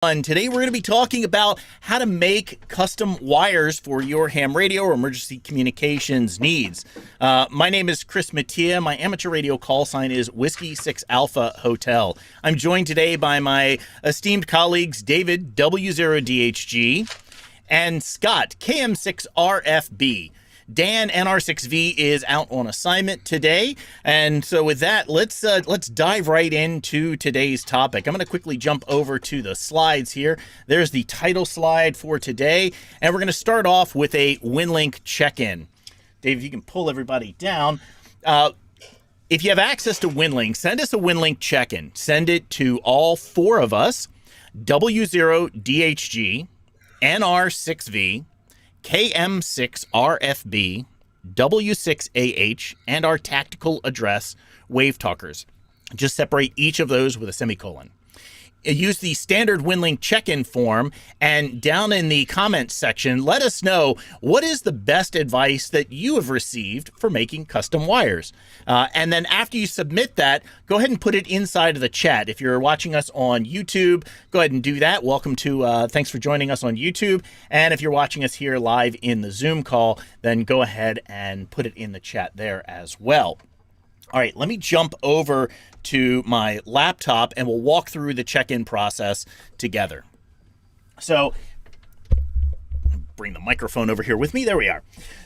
Today we're going to be talking about how to make custom wires for your ham radio or emergency communications needs. My name is Chris Mattia. My amateur radio call sign is Whiskey 6 Alpha Hotel. I'm joined today by my esteemed colleagues David W0DHG and Scott KM6RFB. Dan NR6V is out on assignment today, and so with that, let's dive right into today's topic. I'm going to quickly jump over to the slides here. There's the title slide for today, and we're going to start off with a WinLink check-in. Dave, if you can pull everybody down. If you have access to WinLink, send us a WinLink check-in. Send it to all four of us: W0DHG, NR6V, KM6RFB, W6AH, and our tactical address, WaveTalkers. Just separate each of those with a semicolon. Use the standard WinLink check-in form, and down in the comments section, let us know what is the best advice that you have received for making custom wires. And then after you submit that, go ahead and put it inside of the chat. If you're watching us on YouTube, go ahead and do that. Welcome to, thanks for joining us on YouTube. And if you're watching us here live in the Zoom call, then go ahead and put it in the chat there as well. All right, let me jump over to my laptop and we'll walk through the check-in process together. So bring the microphone over here with me. There we are.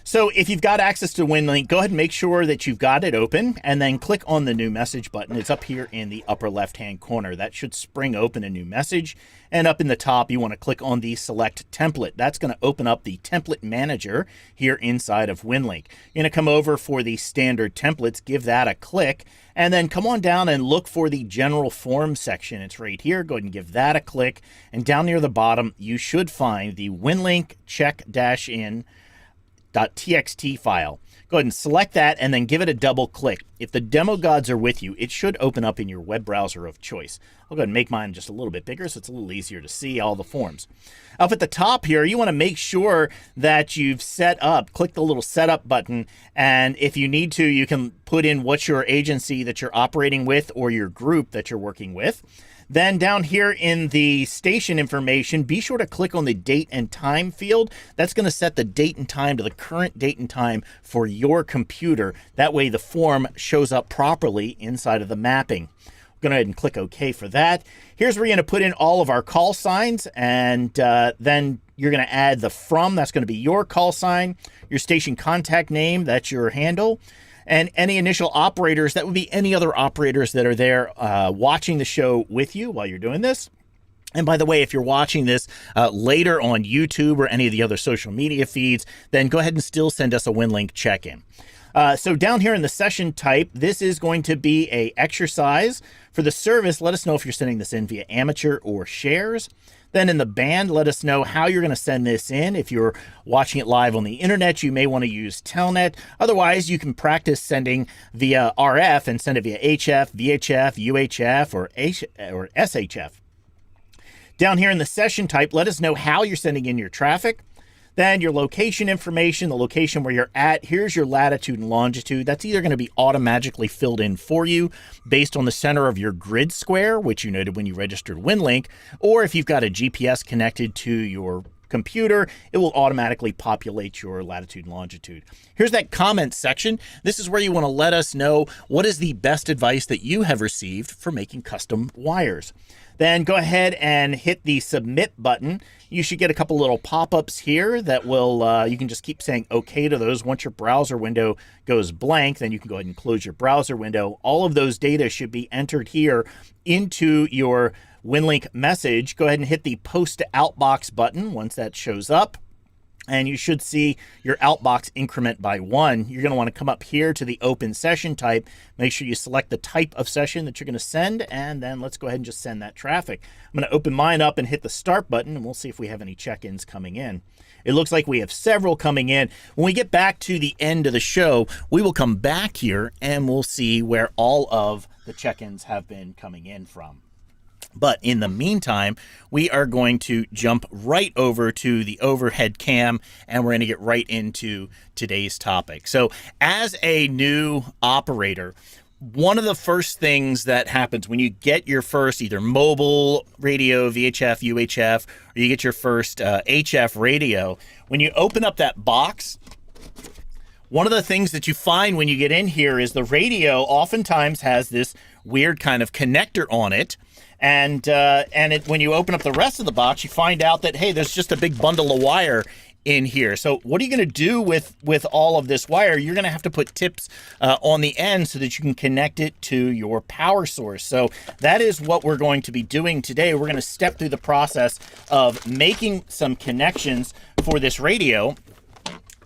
So if you've got access to WinLink, go ahead and make sure that you've got it open and then click on the new message button. It's up here in the upper left-hand corner. That should spring open a new message. And up in the top, you want to click on the select template. That's going to open up the template manager here inside of WinLink. You're going to come over for the standard templates, give that a click, and then come on down and look for the general form section. It's right here. Go ahead and give that a click. And down near the bottom, you should find the WinLink check-in.txt file. Go ahead and select that and then give it a double click. If the demo gods are with you, it should open up in your web browser of choice. I'll go ahead and make mine just a little bit bigger so it's a little easier to see all the forms. Up at the top here, you want to make sure that you've set up, click the little setup button, and if you need to, you can put in what's your agency that you're operating with or your group that you're working with. Then down here in the station information, be sure to click on the date and time field. That's going to set the date and time to the current date and time for your computer. That way the form shows up properly inside of the mapping. Go ahead and click OK for that. Here's where you're going to put in all of our call signs, and then you're going to add the from. That's going to be your call sign, your station contact name, that's your handle, and any initial operators, that would be any other operators that are there watching the show with you while you're doing this. And by the way, if you're watching this later on YouTube or any of the other social media feeds, then go ahead and still send us a WinLink check-in. So down here in the session type, this is going to be a exercise. For the service, let us know if you're sending this in via amateur or shares. Then in the band, let us know how you're going to send this in. If you're watching it live on the internet, you may want to use Telnet. Otherwise, you can practice sending via RF and send it via HF, VHF, UHF, or SHF. Down here in the session type, let us know how you're sending in your traffic. Then your location information, the location where you're at. Here's your latitude and longitude. That's either going to be automatically filled in for you based on the center of your grid square, which you noted when you registered WinLink, or if you've got a GPS connected to your computer, it will automatically populate your latitude and longitude. Here's that comment section. This is where you want to let us know what is the best advice that you have received for making custom wires. Then go ahead and hit the submit button. You should get a couple little pop-ups here that will, you can just keep saying okay to those. Once your browser window goes blank, then you can go ahead and close your browser window. All of those data should be entered here into your WinLink message. Go ahead and hit the post to outbox button once that shows up. And you should see your outbox increment by 1. You're going to want to come up here to the open session type. Make sure you select the type of session that you're going to send, and then let's go ahead and just send that traffic. I'm going to open mine up and hit the start button, and we'll see if we have any check-ins coming in. It looks like we have several coming in. When we get back to the end of the show, we will come back here and we'll see where all of the check-ins have been coming in from. But in the meantime, we are going to jump right over to the overhead cam, and we're going to get right into today's topic. So as a new operator, one of the first things that happens when you get your first either mobile radio, VHF, UHF, or you get your first HF radio, when you open up that box, one of the things that you find when you get in here is the radio oftentimes has this weird kind of connector on it. And when you open up the rest of the box, you find out that, hey, there's just a big bundle of wire in here. So what are you going to do with all of this wire? You're going to have to put tips on the end so that you can connect it to your power source. So that is what we're going to be doing today. We're going to step through the process of making some connections for this radio.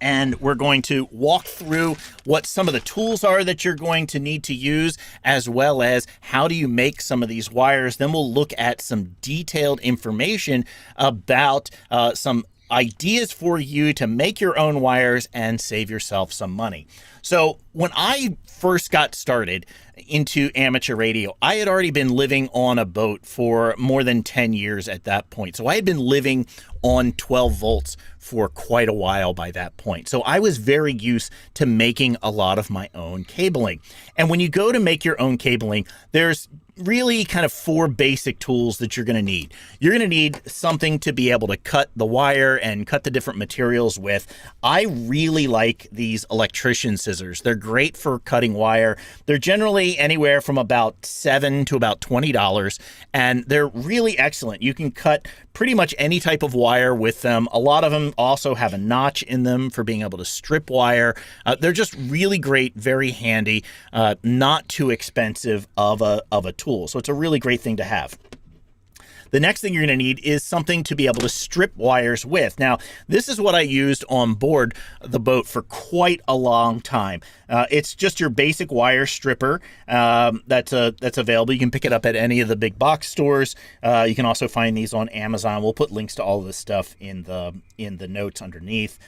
And we're going to walk through what some of the tools are that you're going to need to use, as well as how do you make some of these wires. Then we'll look at some detailed information about some ideas for you to make your own wires and save yourself some money. So when I first got started into amateur radio, I had already been living on a boat for more than 10 years at that point. So I had been living on 12 volts for quite a while by that point. So I was very used to making a lot of my own cabling. And when you go to make your own cabling, there's really kind of 4 basic tools that you're going to need. You're going to need something to be able to cut the wire and cut the different materials with. I really like these electrician scissors. They're great for cutting wire. They're generally anywhere from about $7 to about $20, and they're really excellent. You can cut pretty much any type of wire with them. A lot of them also have a notch in them for being able to strip wire. They're just really great, very handy, not too expensive of a tool. So it's a really great thing to have. The next thing you're going to need is something to be able to strip wires with. Now, this is what I used on board the boat for quite a long time. It's just your basic wire stripper that's available. You can pick it up at any of the big box stores. You can also find these on Amazon. We'll put links to all of this stuff in the notes underneath.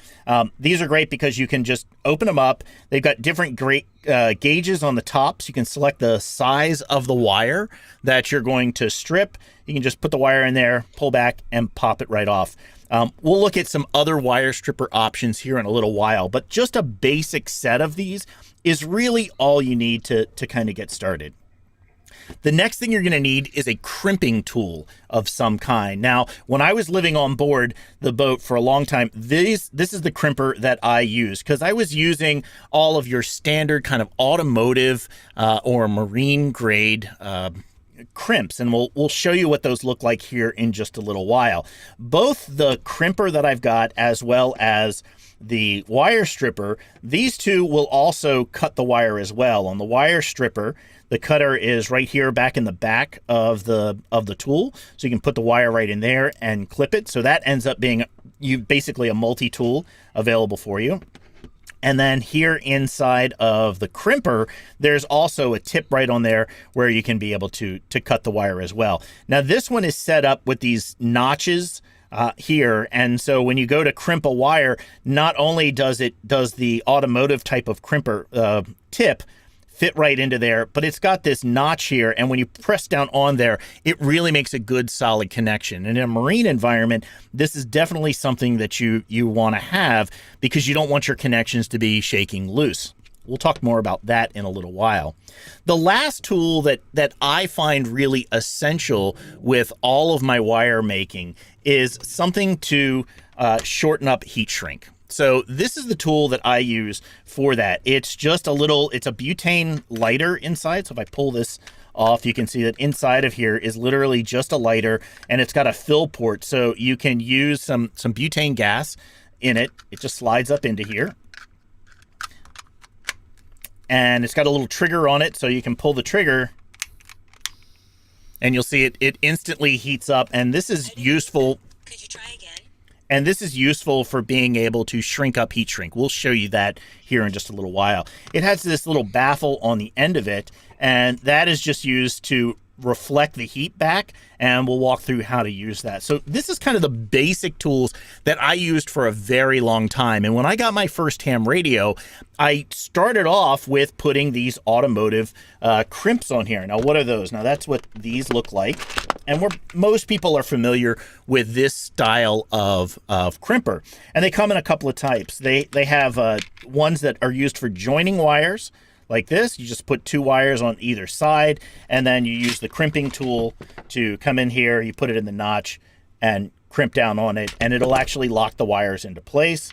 These are great because you can just open them up. They've got different great gauges on the top, so you can select the size of the wire that you're going to strip. You can just put the wire in there, pull back, and pop it right off. We'll look at some other wire stripper options here in a little while, but just a basic set of these is really all you need to kind of get started. The next thing you're going to need is a crimping tool of some kind. Now, when I was living on board the boat for a long time, this is the crimper that I used, because I was using all of your standard kind of automotive or marine grade crimps, and we'll show you what those look like here in just a little while. Both the crimper that I've got as well as the wire stripper, these two will also cut the wire as well. On the wire stripper, the cutter is right here back in the back of the tool, so you can put the wire right in there and clip it. So that ends up being basically a multi-tool available for you. And then here inside of the crimper, there's also a tip right on there where you can be able to cut the wire as well. Now this one is set up with these notches here, and so when you go to crimp a wire, not only does the automotive type of crimper tip fit right into there, but it's got this notch here, and when you press down on there, it really makes a good solid connection. And in a marine environment, this is definitely something that you want to have, because you don't want your connections to be shaking loose. We'll talk more about that in a little while. The last tool that I find really essential with all of my wire making is something to shorten up heat shrink. So this is the tool that I use for that. It's just it's a butane lighter inside. So if I pull this off, you can see that inside of here is literally just a lighter, and it's got a fill port. So you can use some butane gas in it. It just slides up into here. And it's got a little trigger on it, so you can pull the trigger and you'll see it instantly heats up. And this is useful. Could you try again? And this is useful for being able to shrink up heat shrink. We'll show you that here in just a little while. It has this little baffle on the end of it, and that is just used to reflect the heat back, and we'll walk through how to use that. So this is kind of the basic tools that I used for a very long time. And when I got my first ham radio, I started off with putting these automotive crimps on here. Now, what are those? Now, that's what these look like. And most people are familiar with this style of crimper. And they come in a couple of types. They have ones that are used for joining wires, like this. You just put 2 wires on either side, and then you use the crimping tool to come in here. You put it in the notch and crimp down on it, and it'll actually lock the wires into place.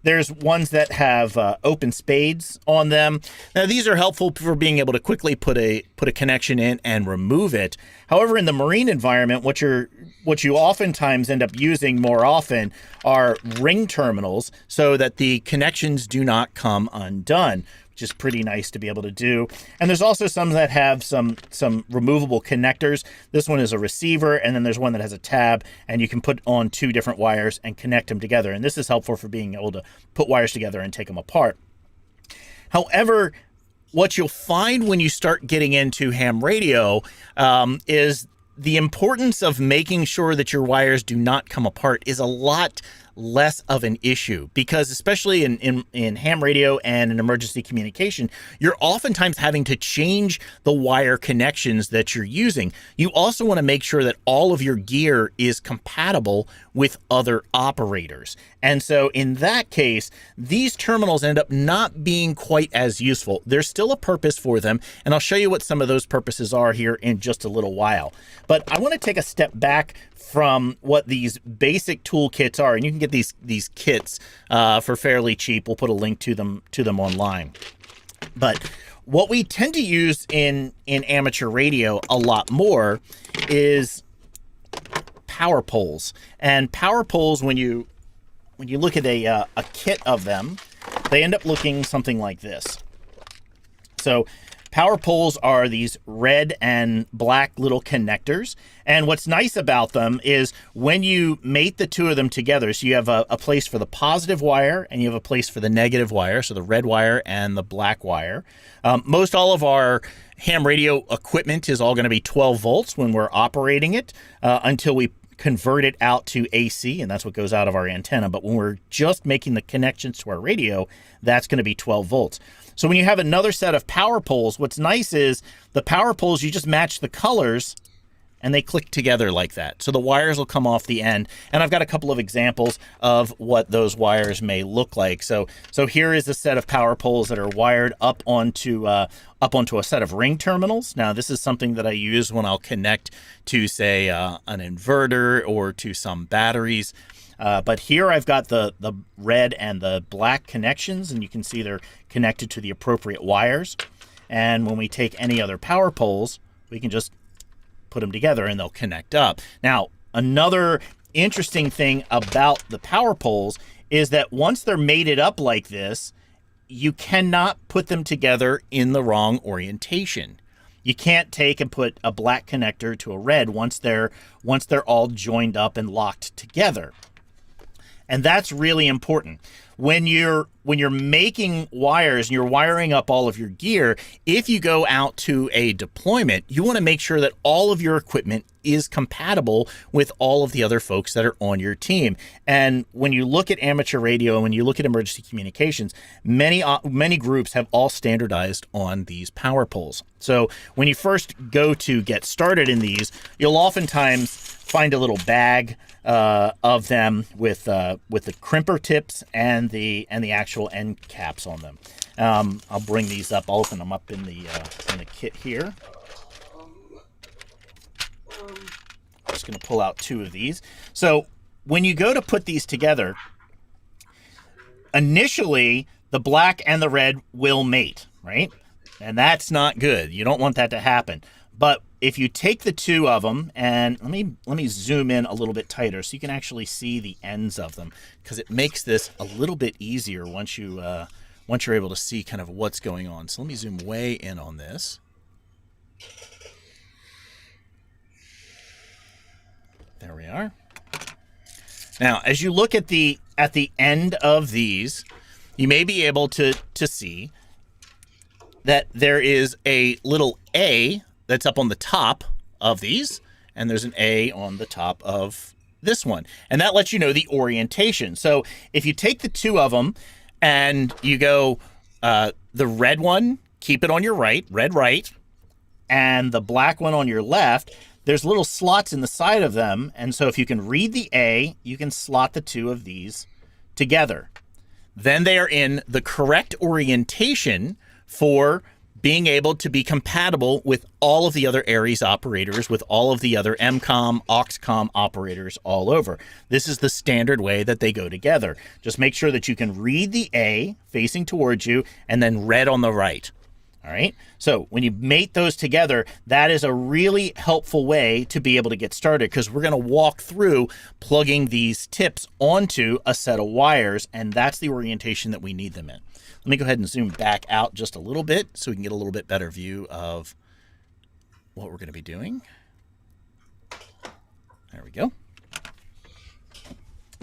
There's ones that have open spades on them. Now, these are helpful for being able to quickly put a connection in and remove it. However, in the marine environment, what you oftentimes end up using more often are ring terminals so that the connections do not come undone, which is pretty nice to be able to do. And there's also some that have some removable connectors. This one is a receiver, and then there's one that has a tab, and you can put on 2 different wires and connect them together. And this is helpful for being able to put wires together and take them apart. However, what you'll find when you start getting into ham radio is the importance of making sure that your wires do not come apart is a lot less of an issue, because especially in ham radio and in emergency communication, you're oftentimes having to change the wire connections that you're using. You also want to make sure that all of your gear is compatible with other operators. And so in that case, these terminals end up not being quite as useful. There's still a purpose for them, and I'll show you what some of those purposes are here in just a little while. But I want to take a step back from what these basic toolkits are, and you can get these kits for fairly cheap. We'll put a link to them online. But what we tend to use in amateur radio a lot more is power poles. And power poles, when you look at a kit of them, they end up looking something like this. So power poles are these red and black little connectors. And what's nice about them is when you mate the 2 of them together, so you have a place for the positive wire and you have a place for the negative wire, so the red wire and the black wire. Most all of our ham radio equipment is all going to be 12 volts when we're operating it until we convert it out to AC, and that's what goes out of our antenna. But when we're just making the connections to our radio, that's going to be 12 volts. So when you have another set of power poles, what's nice is the power poles, you just match the colors and they click together like that. So the wires will come off the end. And I've got a couple of examples of what those wires may look like. So here is a set of power poles that are wired up onto a set of ring terminals. Now, this is something that I use when I'll connect to, say, an inverter or to some batteries. But here I've got the red and the black connections, and you can see they're connected to the appropriate wires. And when we take any other power poles, we can just put them together and they'll connect up. Now, another interesting thing about the power poles is that once they're mated up like this, you cannot put them together in the wrong orientation. You can't take and put a black connector to a red once they're all joined up and locked together. And that's really important. When you're making wires and you're wiring up all of your gear, if you go out to a deployment, you want to make sure that all of your equipment is compatible with all of the other folks that are on your team. And when you look at amateur radio and when you look at emergency communications, many groups have all standardized on these power poles. So when you first go to get started in these, you'll oftentimes find a little bag of them with the crimper tips and the actual end caps on them. I'll bring these up. I'll open them up in the kit here. I'm just going to pull out 2 of these. So when you go to put these together, initially the black and the red will mate, right? And that's not good. You don't want that to happen. But if you take the 2 of them, and let me zoom in a little bit tighter so you can actually see the ends of them, because it makes this a little bit easier once you're able to see kind of what's going on. So let me zoom way in on this. There we are. Now, as you look at the end of these, you may be able to see that there is a little A that's up on the top of these, and there's an A on the top of this one. And that lets you know the orientation. So if you take the 2 of them and you go the red one, keep it on your right, red right, and the black one on your left, there's little slots in the side of them. And so if you can read the A, you can slot the 2 of these together. Then they are in the correct orientation for being able to be compatible with all of the other Aries operators, with all of the other EmComm, AuxComm operators all over. This is the standard way that they go together. Just make sure that you can read the A facing towards you and then red on the right. All right. So when you mate those together, that is a really helpful way to be able to get started, because we're going to walk through plugging these tips onto a set of wires, and that's the orientation that we need them in. Let me go ahead and zoom back out just a little bit so we can get a little bit better view of what we're going to be doing. There we go.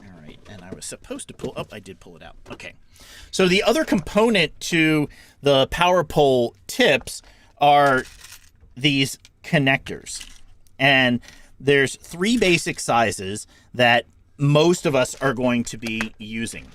All right. And I was supposed to pull up. I did pull it out. Okay. So the other component to the power pole tips are these connectors. And there's 3 basic sizes that most of us are going to be using.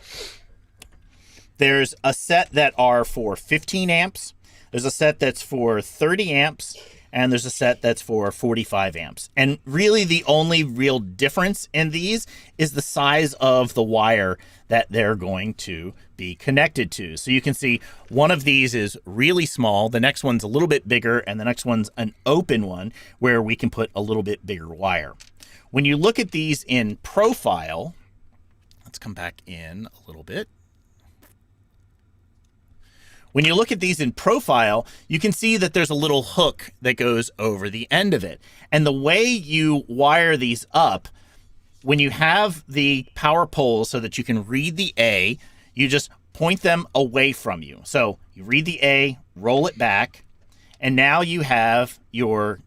There's a set that are for 15 amps. There's a set that's for 30 amps. And there's a set that's for 45 amps. And really the only real difference in these is the size of the wire that they're going to be connected to. So you can see one of these is really small, the next one's a little bit bigger, and the next one's an open one where we can put a little bit bigger wire. When you look at these in profile, let's come back in a little bit. When you look at these in profile, you can see that there's a little hook that goes over the end of it. And the way you wire these up, when you have the power poles so that you can read the A, you just point them away from you. So you read the A, roll it back, and now you have your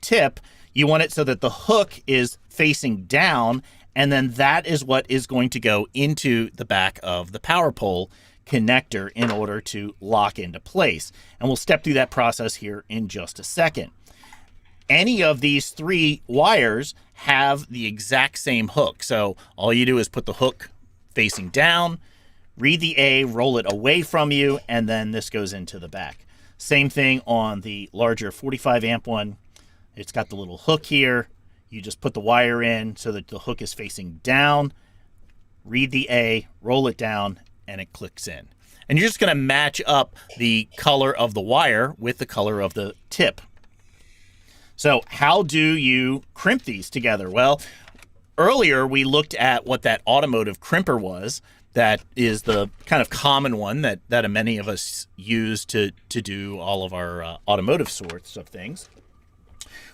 tip. You want it so that the hook is facing down, and then that is what is going to go into the back of the power pole connector in order to lock into place. And we'll step through that process here in just a second. Any of these 3 wires have the exact same hook. So all you do is put the hook facing down, read the A, roll it away from you, and then this goes into the back. Same thing on the larger 45 amp one. It's got the little hook here. You just put the wire in so that the hook is facing down, read the A, roll it down, and it clicks in. And you're just going to match up the color of the wire with the color of the tip. So how do you crimp these together? Well, earlier we looked at what that automotive crimper was. That is the kind of common one that many of us use to do all of our automotive sorts of things.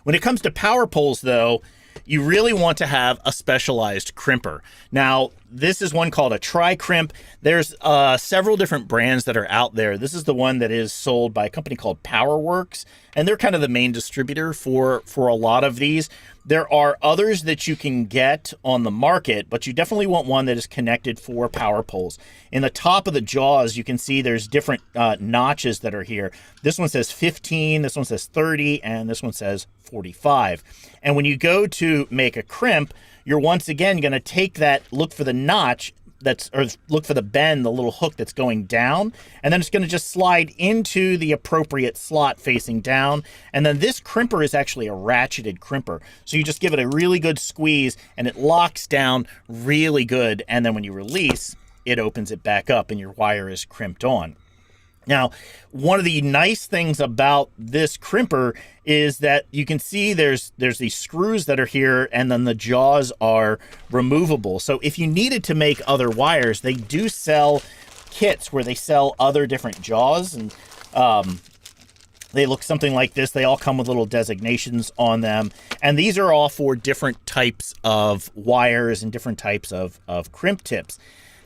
When it comes to power poles, though, you really want to have a specialized crimper. Now, this is one called a tri-crimp. There's several different brands that are out there. This is the one that is sold by a company called PowerWorks, and they're kind of the main distributor for a lot of these. There are others that you can get on the market, but you definitely want one that is connected for power poles. In the top of the jaws, you can see there's different notches that are here. This one says 15, this one says 30, and this one says 45. And when you go to make a crimp, you're once again going to take that, look for the notch or look for the bend, the little hook that's going down, and then it's going to just slide into the appropriate slot facing down. And then this crimper is actually a ratcheted crimper. So you just give it a really good squeeze and it locks down really good. And then when you release, it opens it back up and your wire is crimped on. Now, one of the nice things about this crimper is that you can see there's these screws that are here, and then the jaws are removable. So if you needed to make other wires, they do sell kits where they sell other different jaws, and they look something like this. They all come with little designations on them, and these are all for different types of wires and different types of crimp tips.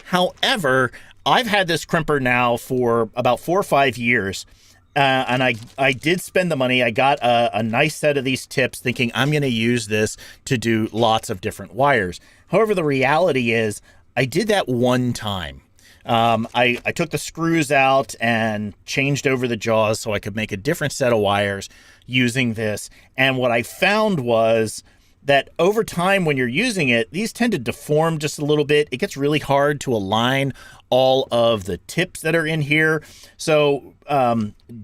However, I've had this crimper now for about 4 or 5 years, and I did spend the money. I got a nice set of these tips thinking I'm going to use this to do lots of different wires. However, the reality is I did that one time. I took the screws out and changed over the jaws so I could make a different set of wires using this. And what I found was that over time when you're using it, these tend to deform just a little bit. It gets really hard to align all of the tips that are in here. So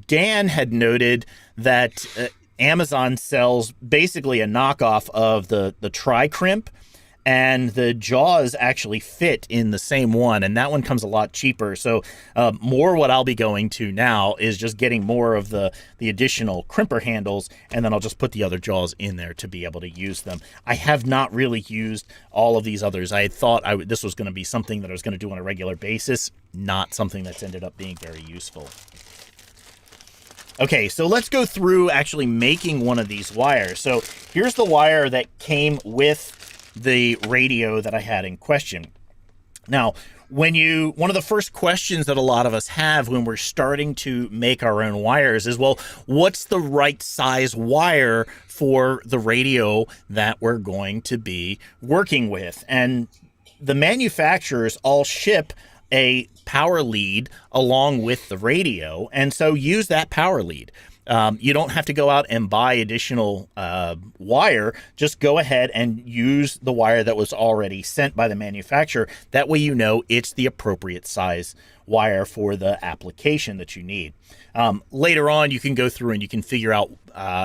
Dan had noted that Amazon sells basically a knockoff of the tri-crimp, and the jaws actually fit in the same one, and that one comes a lot cheaper. So more what I'll be going to now is just getting more of the additional crimper handles, and then I'll just put the other jaws in there to be able to use them. I have not really used all of these others. I thought this was going to be something that I was going to do on a regular basis, not something that's ended up being very useful. Okay, so let's go through actually making one of these wires. So here's the wire that came with the radio that I had in question. Now, one of the first questions that a lot of us have when we're starting to make our own wires is, well, what's the right size wire for the radio that we're going to be working with? And the manufacturers all ship a power lead along with the radio, and so use that power lead. You don't have to go out and buy additional wire. Just go ahead and use the wire that was already sent by the manufacturer. That way you know it's the appropriate size wire for the application that you need. Later on, you can go through and you can figure out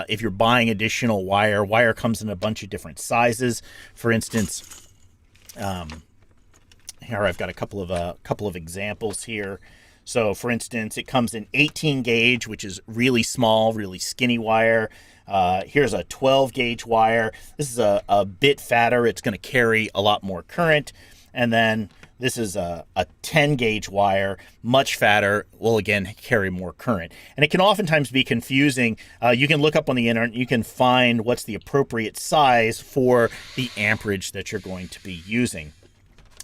if you're buying additional wire. Wire comes in a bunch of different sizes. For instance, here I've got a couple of examples here. So, for instance, it comes in 18 gauge, which is really small, really skinny wire. Here's a 12 gauge wire. This is a bit fatter. It's going to carry a lot more current. And then this is a 10 gauge wire, much fatter, will again carry more current. And it can oftentimes be confusing. You can look up on the internet, you can find what's the appropriate size for the amperage that you're going to be using.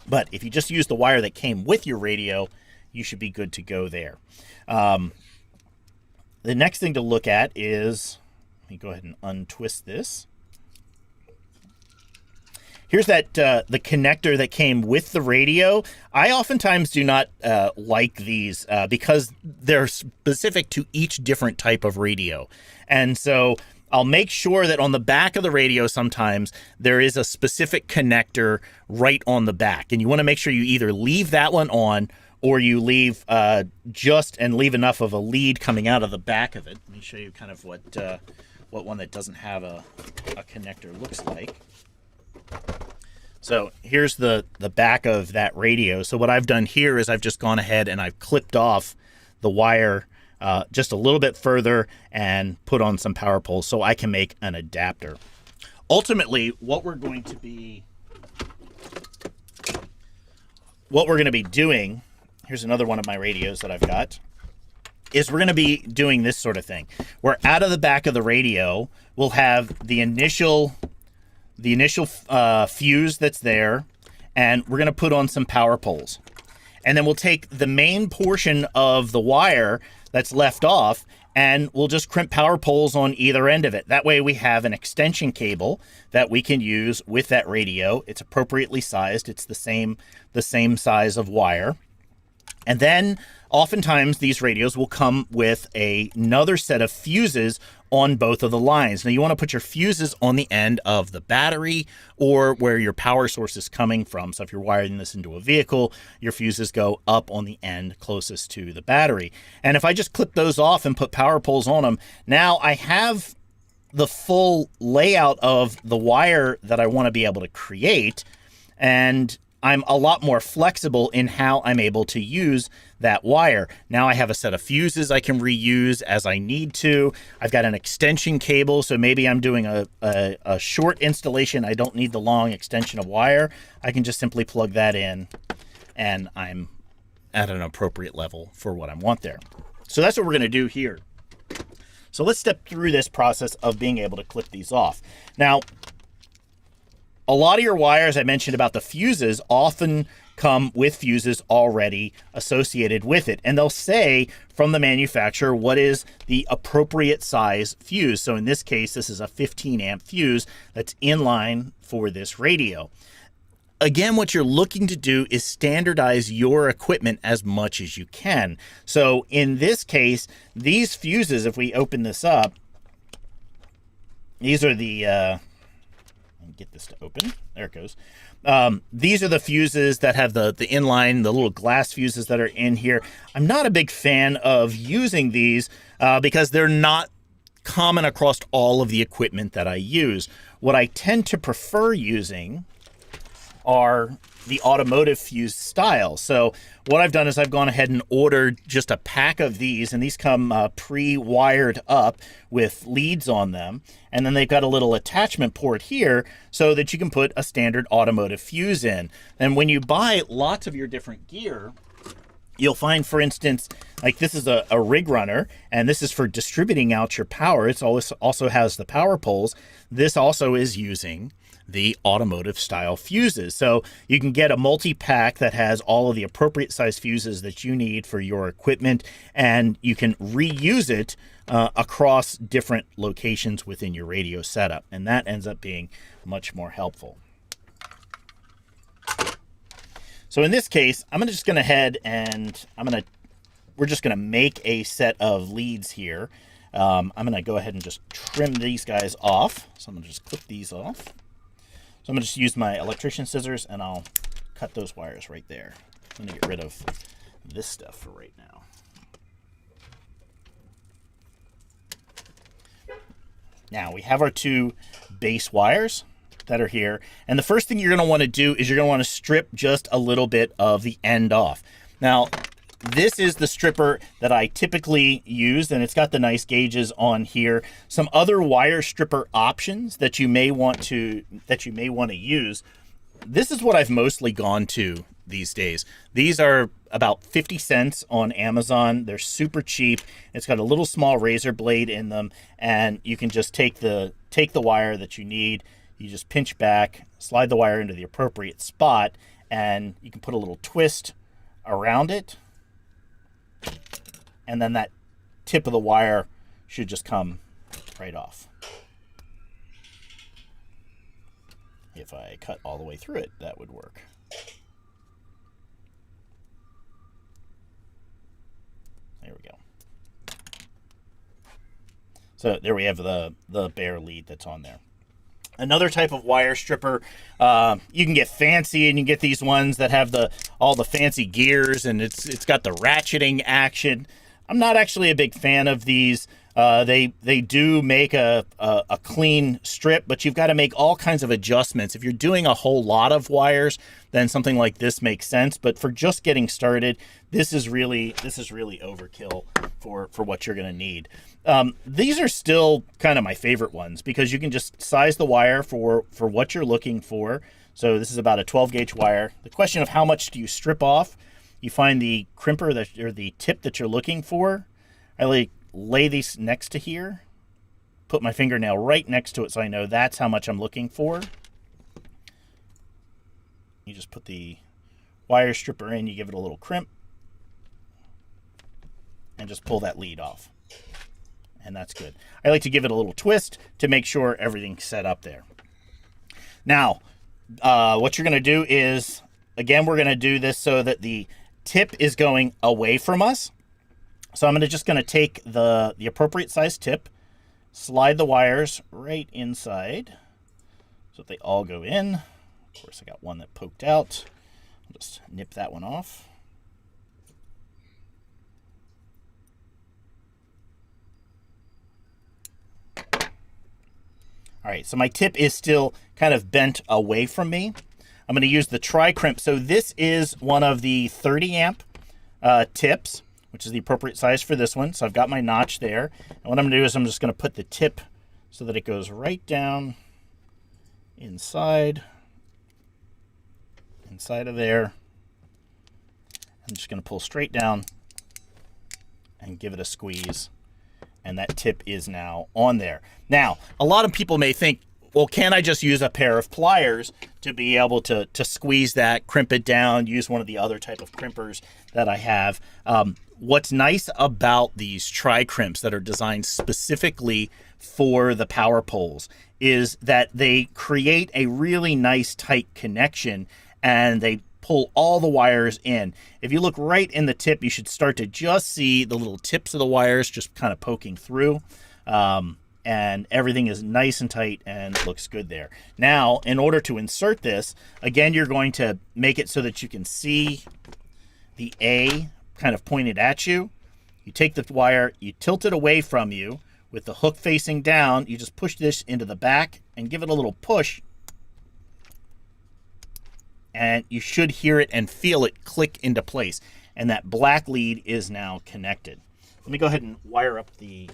But if you just use the wire that came with your radio, you should be good to go there. The next thing to look at is, let me go ahead and untwist this. Here's the connector that came with the radio. I oftentimes do not like these because they're specific to each different type of radio. And so I'll make sure that on the back of the radio sometimes there is a specific connector right on the back. And you want to make sure you either leave that one on or you leave leave enough of a lead coming out of the back of it. Let me show you kind of what one that doesn't have a connector looks like. So here's the back of that radio. So what I've done here is I've just gone ahead and I've clipped off the wire just a little bit further and put on some power poles so I can make an adapter. Ultimately, what we're going to be doing, here's another one of my radios that I've got, is we're going to be doing this sort of thing. Where out of the back of the radio, we'll have the initial fuse that's there, and we're going to put on some power poles. And then we'll take the main portion of the wire that's left off, and we'll just crimp power poles on either end of it. That way we have an extension cable that we can use with that radio. It's appropriately sized. It's the same size of wire. And then oftentimes these radios will come with another set of fuses on both of the lines. Now you want to put your fuses on the end of the battery or where your power source is coming from. So if you're wiring this into a vehicle, your fuses go up on the end closest to the battery. And if I just clip those off and put power poles on them, now I have the full layout of the wire that I want to be able to create, and I'm a lot more flexible in how I'm able to use that wire. Now I have a set of fuses I can reuse as I need to. I've got an extension cable, so maybe I'm doing a short installation. I don't need the long extension of wire. I can just simply plug that in, and I'm at an appropriate level for what I want there. So that's what we're going to do here. So let's step through this process of being able to clip these off. Now, a lot of your wires, I mentioned about the fuses, often come with fuses already associated with it. And they'll say from the manufacturer what is the appropriate size fuse. So in this case, this is a 15 amp fuse that's in line for this radio. Again, what you're looking to do is standardize your equipment as much as you can. So in this case, these fuses, if we open this up, these are the... get this to open. There it goes. These are the fuses that have the inline, the little glass fuses that are in here. I'm not a big fan of using these because they're not common across all of the equipment that I use. What I tend to prefer using are the automotive fuse style. So what I've done is I've gone ahead and ordered just a pack of these, and these come pre-wired up with leads on them. And then they've got a little attachment port here so that you can put a standard automotive fuse in. And when you buy lots of your different gear, you'll find, for instance, like this is a rig runner, and this is for distributing out your power. It also has the power poles. This also is using the automotive style fuses. So you can get a multi-pack that has all of the appropriate size fuses that you need for your equipment, and you can reuse it across different locations within your radio setup. And that ends up being much more helpful. So in this case, I'm just going to head and we're just going to make a set of leads here. I'm going to go ahead and just trim these guys off. So I'm going to just clip these off. So I'm going to just use my electrician scissors and I'll cut those wires right there. I'm going to get rid of this stuff for right now. Now we have our two base wires that are here. And the first thing you're going to want to do is you're going to want to strip just a little bit of the end off. Now, this is the stripper that I typically use, and it's got the nice gauges on here. Some other wire stripper options that you may want to use. This is what I've mostly gone to these days. These are about 50 cents on Amazon. They're super cheap. It's got a little small razor blade in them, and you can just take the wire that you need. You just pinch back, slide the wire into the appropriate spot, and you can put a little twist around it. And then that tip of the wire should just come right off. If I cut all the way through it, that would work. There we go. So there we have the bare lead that's on there. Another type of wire stripper, you can get fancy, and you get these ones that have all the fancy gears, and it's got the ratcheting action. I'm not actually a big fan of these. They do make a clean strip, but you've got to make all kinds of adjustments. If you're doing a whole lot of wires, then something like this makes sense. But for just getting started, this is really overkill for what you're going to need. These are still kind of my favorite ones because you can just size the wire for what you're looking for. So this is about a 12 gauge wire. The question of how much do you strip off? You find the crimper or the tip that you're looking for. I lay these next to here, put my fingernail right next to it so I know that's how much I'm looking for. You just put the wire stripper in, you give it a little crimp, and just pull that lead off. And that's good. I like to give it a little twist to make sure everything's set up there. Now, what you're going to do is, again, we're going to do this so that the tip is going away from us. So I'm just going to take the appropriate size tip, slide the wires right inside so that they all go in. Of course, I got one that poked out. I'll just nip that one off. All right, so my tip is still kind of bent away from me. I'm going to use the tri-crimp. So this is one of the 30 amp tips, which is the appropriate size for this one. So I've got my notch there. And what I'm going to do is I'm just going to put the tip so that it goes right down inside of there. I'm just going to pull straight down and give it a squeeze. And that tip is now on there. Now, a lot of people may think, well, can I just use a pair of pliers to be able to squeeze that, crimp it down, use one of the other type of crimpers that I have? What's nice about these tri-crimps that are designed specifically for the power poles is that they create a really nice tight connection, and they pull all the wires in. If you look right in the tip, you should start to just see the little tips of the wires just kind of poking through. And everything is nice and tight and looks good there. Now, in order to insert this, again, you're going to make it so that you can see the A kind of pointed at you. You take the wire, you tilt it away from you with the hook facing down. You just push this into the back and give it a little push. and you should hear it and feel it click into place. And that black lead is now connected. Let me go ahead and wire up the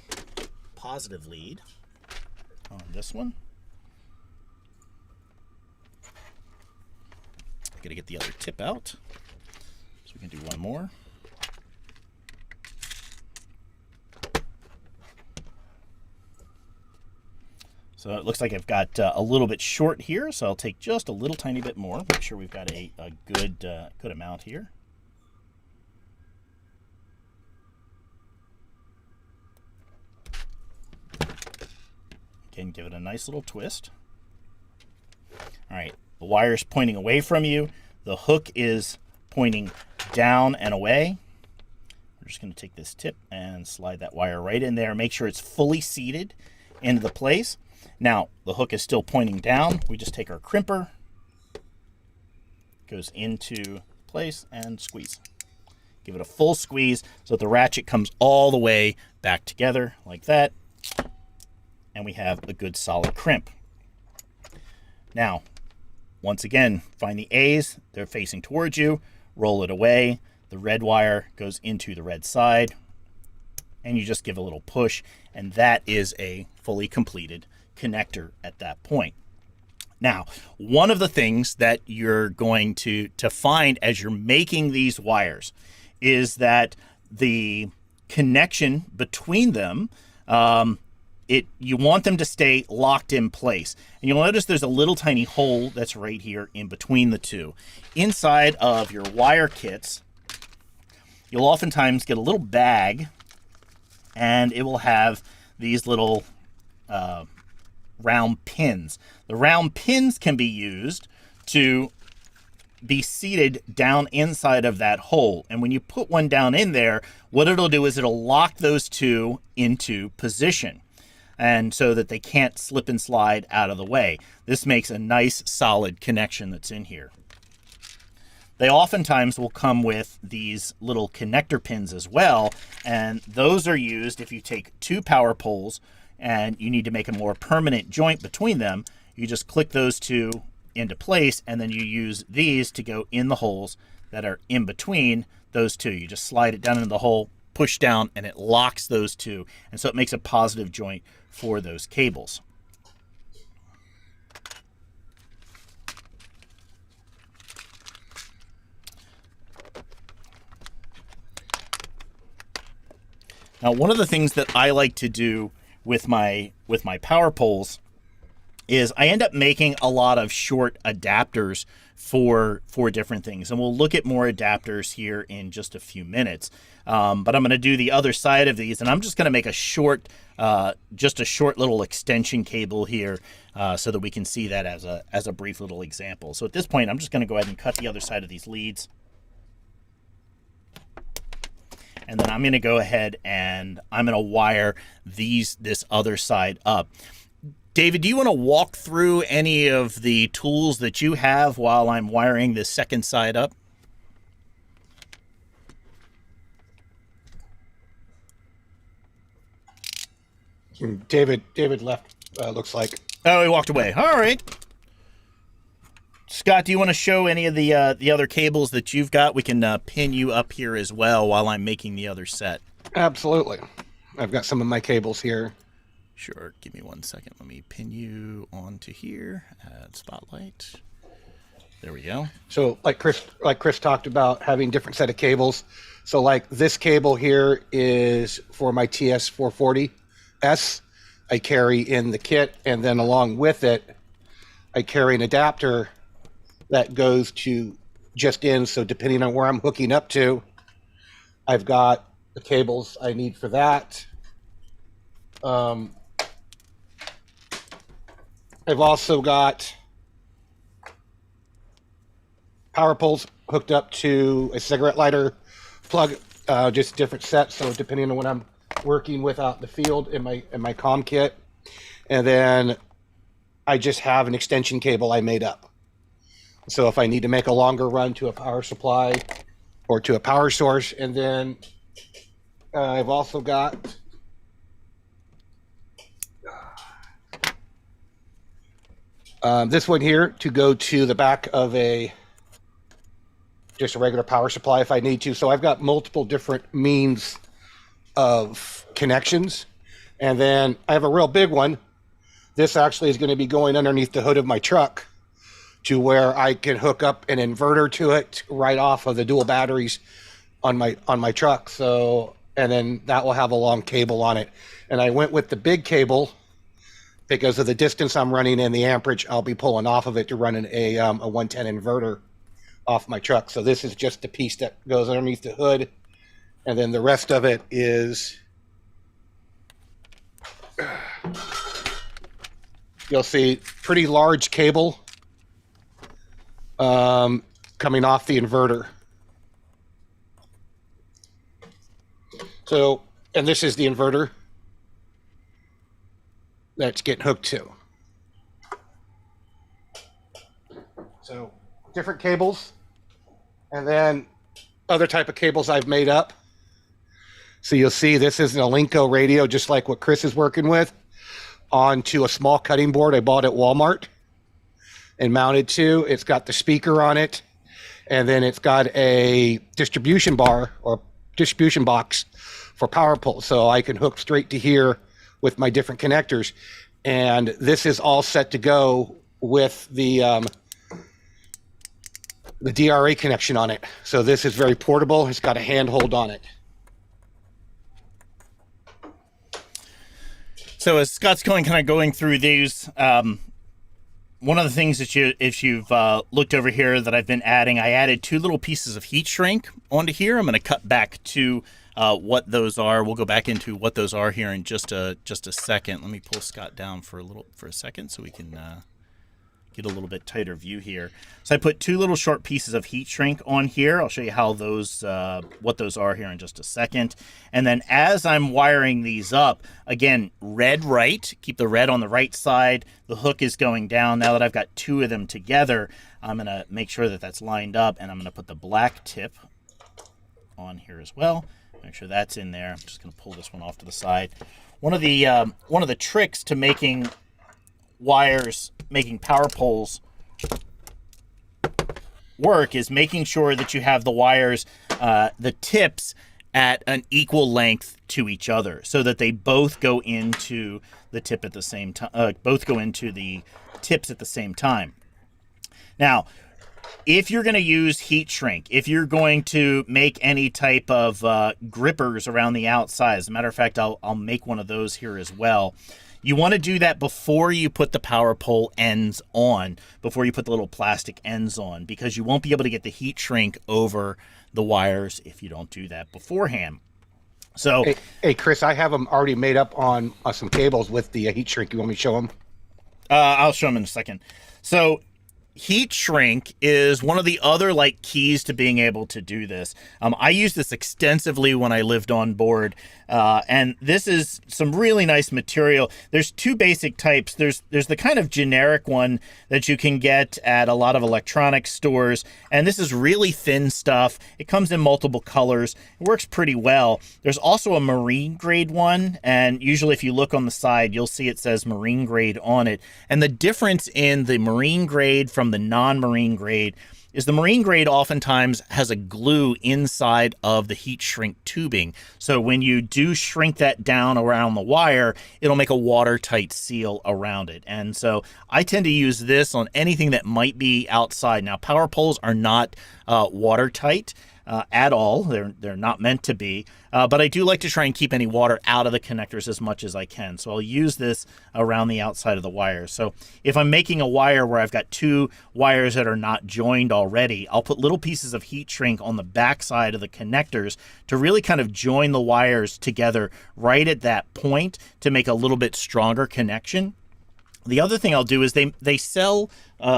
positive lead on this one. I gotta get the other tip out, so we can do one more. So it looks like I've got a little bit short here, so I'll take just a little tiny bit more. Make sure we've got a good amount here. Again, give it a nice little twist. All right, the wire's pointing away from you. The hook is pointing down and away. We're just going to take this tip and slide that wire right in there. Make sure it's fully seated into the place. Now, the hook is still pointing down. We just take our crimper, goes into place, and squeeze. Give it a full squeeze so that the ratchet comes all the way back together like that. And we have a good solid crimp. Now, once again, find the A's. They're facing towards you. Roll it away. The red wire goes into the red side. And you just give a little push. And that is a fully completed connector at that point. Now, one of the things that you're going to find as you're making these wires is that the connection between them, you want them to stay locked in place. And you'll notice there's a little tiny hole that's right here in between the two. Inside of your wire kits, you'll oftentimes get a little bag, and it will have these little round pins. The round pins can be used to be seated down inside of that hole. And when you put one down in there, what it'll do is it'll lock those two into position, and so that they can't slip and slide out of the way. This makes a nice solid connection that's in here. They oftentimes will come with these little connector pins as well, and those are used if you take two power poles and you need to make a more permanent joint between them. You just click those two into place, and then you use these to go in the holes that are in between those two. You just slide it down into the hole, push down, and it locks those two, and so it makes a positive joint for those cables. Now, one of the things that I like to do with my power poles is I end up making a lot of short adapters for different things. And we'll look at more adapters here in just a few minutes. But I'm going to do the other side of these, and I'm just going to make a short, just a short little extension cable here so that we can see that as a brief little example. So at this point, I'm just going to go ahead and cut the other side of these leads. And then I'm going to go ahead and I'm going to wire this other side up. David, do you want to walk through any of the tools that you have while I'm wiring this second side up? David left, looks like. Oh, he walked away. All right. Scott, do you want to show any of the other cables that you've got? We can pin you up here as well while I'm making the other set. Absolutely. I've got some of my cables here. Sure. Give me 1 second. Let me pin you onto here. Add spotlight. There we go. So like Chris talked about having different set of cables. So like this cable here is for my TS440S. I carry in the kit, and then along with it, I carry an adapter that goes to just in. So depending on where I'm hooking up to, I've got the cables I need for that. I've also got power poles hooked up to a cigarette lighter plug, just different sets. So depending on what I'm working with out in the field in my comm kit, and then I just have an extension cable I made up. So if I need to make a longer run to a power supply or to a power source, and then I've also got this one here to go to the back of a just a regular power supply if I need to. So I've got multiple different means of connections. And then I have a real big one. This actually is going to be going underneath the hood of my truck to where I can hook up an inverter to it right off of the dual batteries on my truck. So, and then that will have a long cable on it. And I went with the big cable because of the distance I'm running and the amperage I'll be pulling off of it to run a 110 inverter off my truck. So this is just the piece that goes underneath the hood. And then the rest of it is, you'll see pretty large cable coming off the inverter. So, and this is the inverter that's getting hooked to. So different cables, and then other type of cables I've made up. So you'll see this is an EmComm radio, just like what Chris is working with, onto a small cutting board I bought at Walmart and mounted to. It's got the speaker on it, and then it's got a distribution bar or distribution box for power pulls, so I can hook straight to here with my different connectors. And this is all set to go with the DRA connection on it. So this is very portable. It's got a handhold on it. So as Scott's kind of going through these, one of the things that if you've looked over here that I've been adding, I added 2 little pieces of heat shrink onto here. I'm going to cut back to what those are. We'll go back into what those are here in just a second. Let me pull Scott down for a second so we can get a little bit tighter view here. So I put 2 little short pieces of heat shrink on here. I'll show you how those, what those are here in just a second. And then as I'm wiring these up, again, red right, keep the red on the right side. The hook is going down. Now that I've got 2 of them together, I'm gonna make sure that that's lined up, and I'm gonna put the black tip on here as well. Make sure that's in there. I'm just gonna pull this one off to the side. One of the tricks to making power poles work is making sure that you have the wires, the tips at an equal length to each other, so that they both go into the tip at the same time. Both go into the tips at the same time. Now, if you're going to use heat shrink, if you're going to make any type of grippers around the outside, as a matter of fact, I'll make one of those here as well. You want to do that before you put the power pole ends on, before you put the little plastic ends on, because you won't be able to get the heat shrink over the wires if you don't do that beforehand. So, hey Chris, I have them already made up on some cables with the heat shrink. You want me to show them? I'll show them in a second. So heat shrink is one of the other keys to being able to do this. I used this extensively when I lived on board, and this is some really nice material. There's 2 basic types. There's the kind of generic one that you can get at a lot of electronics stores, and this is really thin stuff. It comes in multiple colors. It works pretty well. There's also a marine grade one, and usually if you look on the side, you'll see it says marine grade on it. And the difference in the marine grade from the non-marine grade is the marine grade oftentimes has a glue inside of the heat shrink tubing. So when you do shrink that down around the wire, it'll make a watertight seal around it. And so I tend to use this on anything that might be outside. Now, power poles are not watertight at all. They're not meant to be. But I do like to try and keep any water out of the connectors as much as I can. So I'll use this around the outside of the wire. So if I'm making a wire where I've got 2 wires that are not joined already, I'll put little pieces of heat shrink on the back side of the connectors to really kind of join the wires together right at that point to make a little bit stronger connection. The other thing I'll do is they sell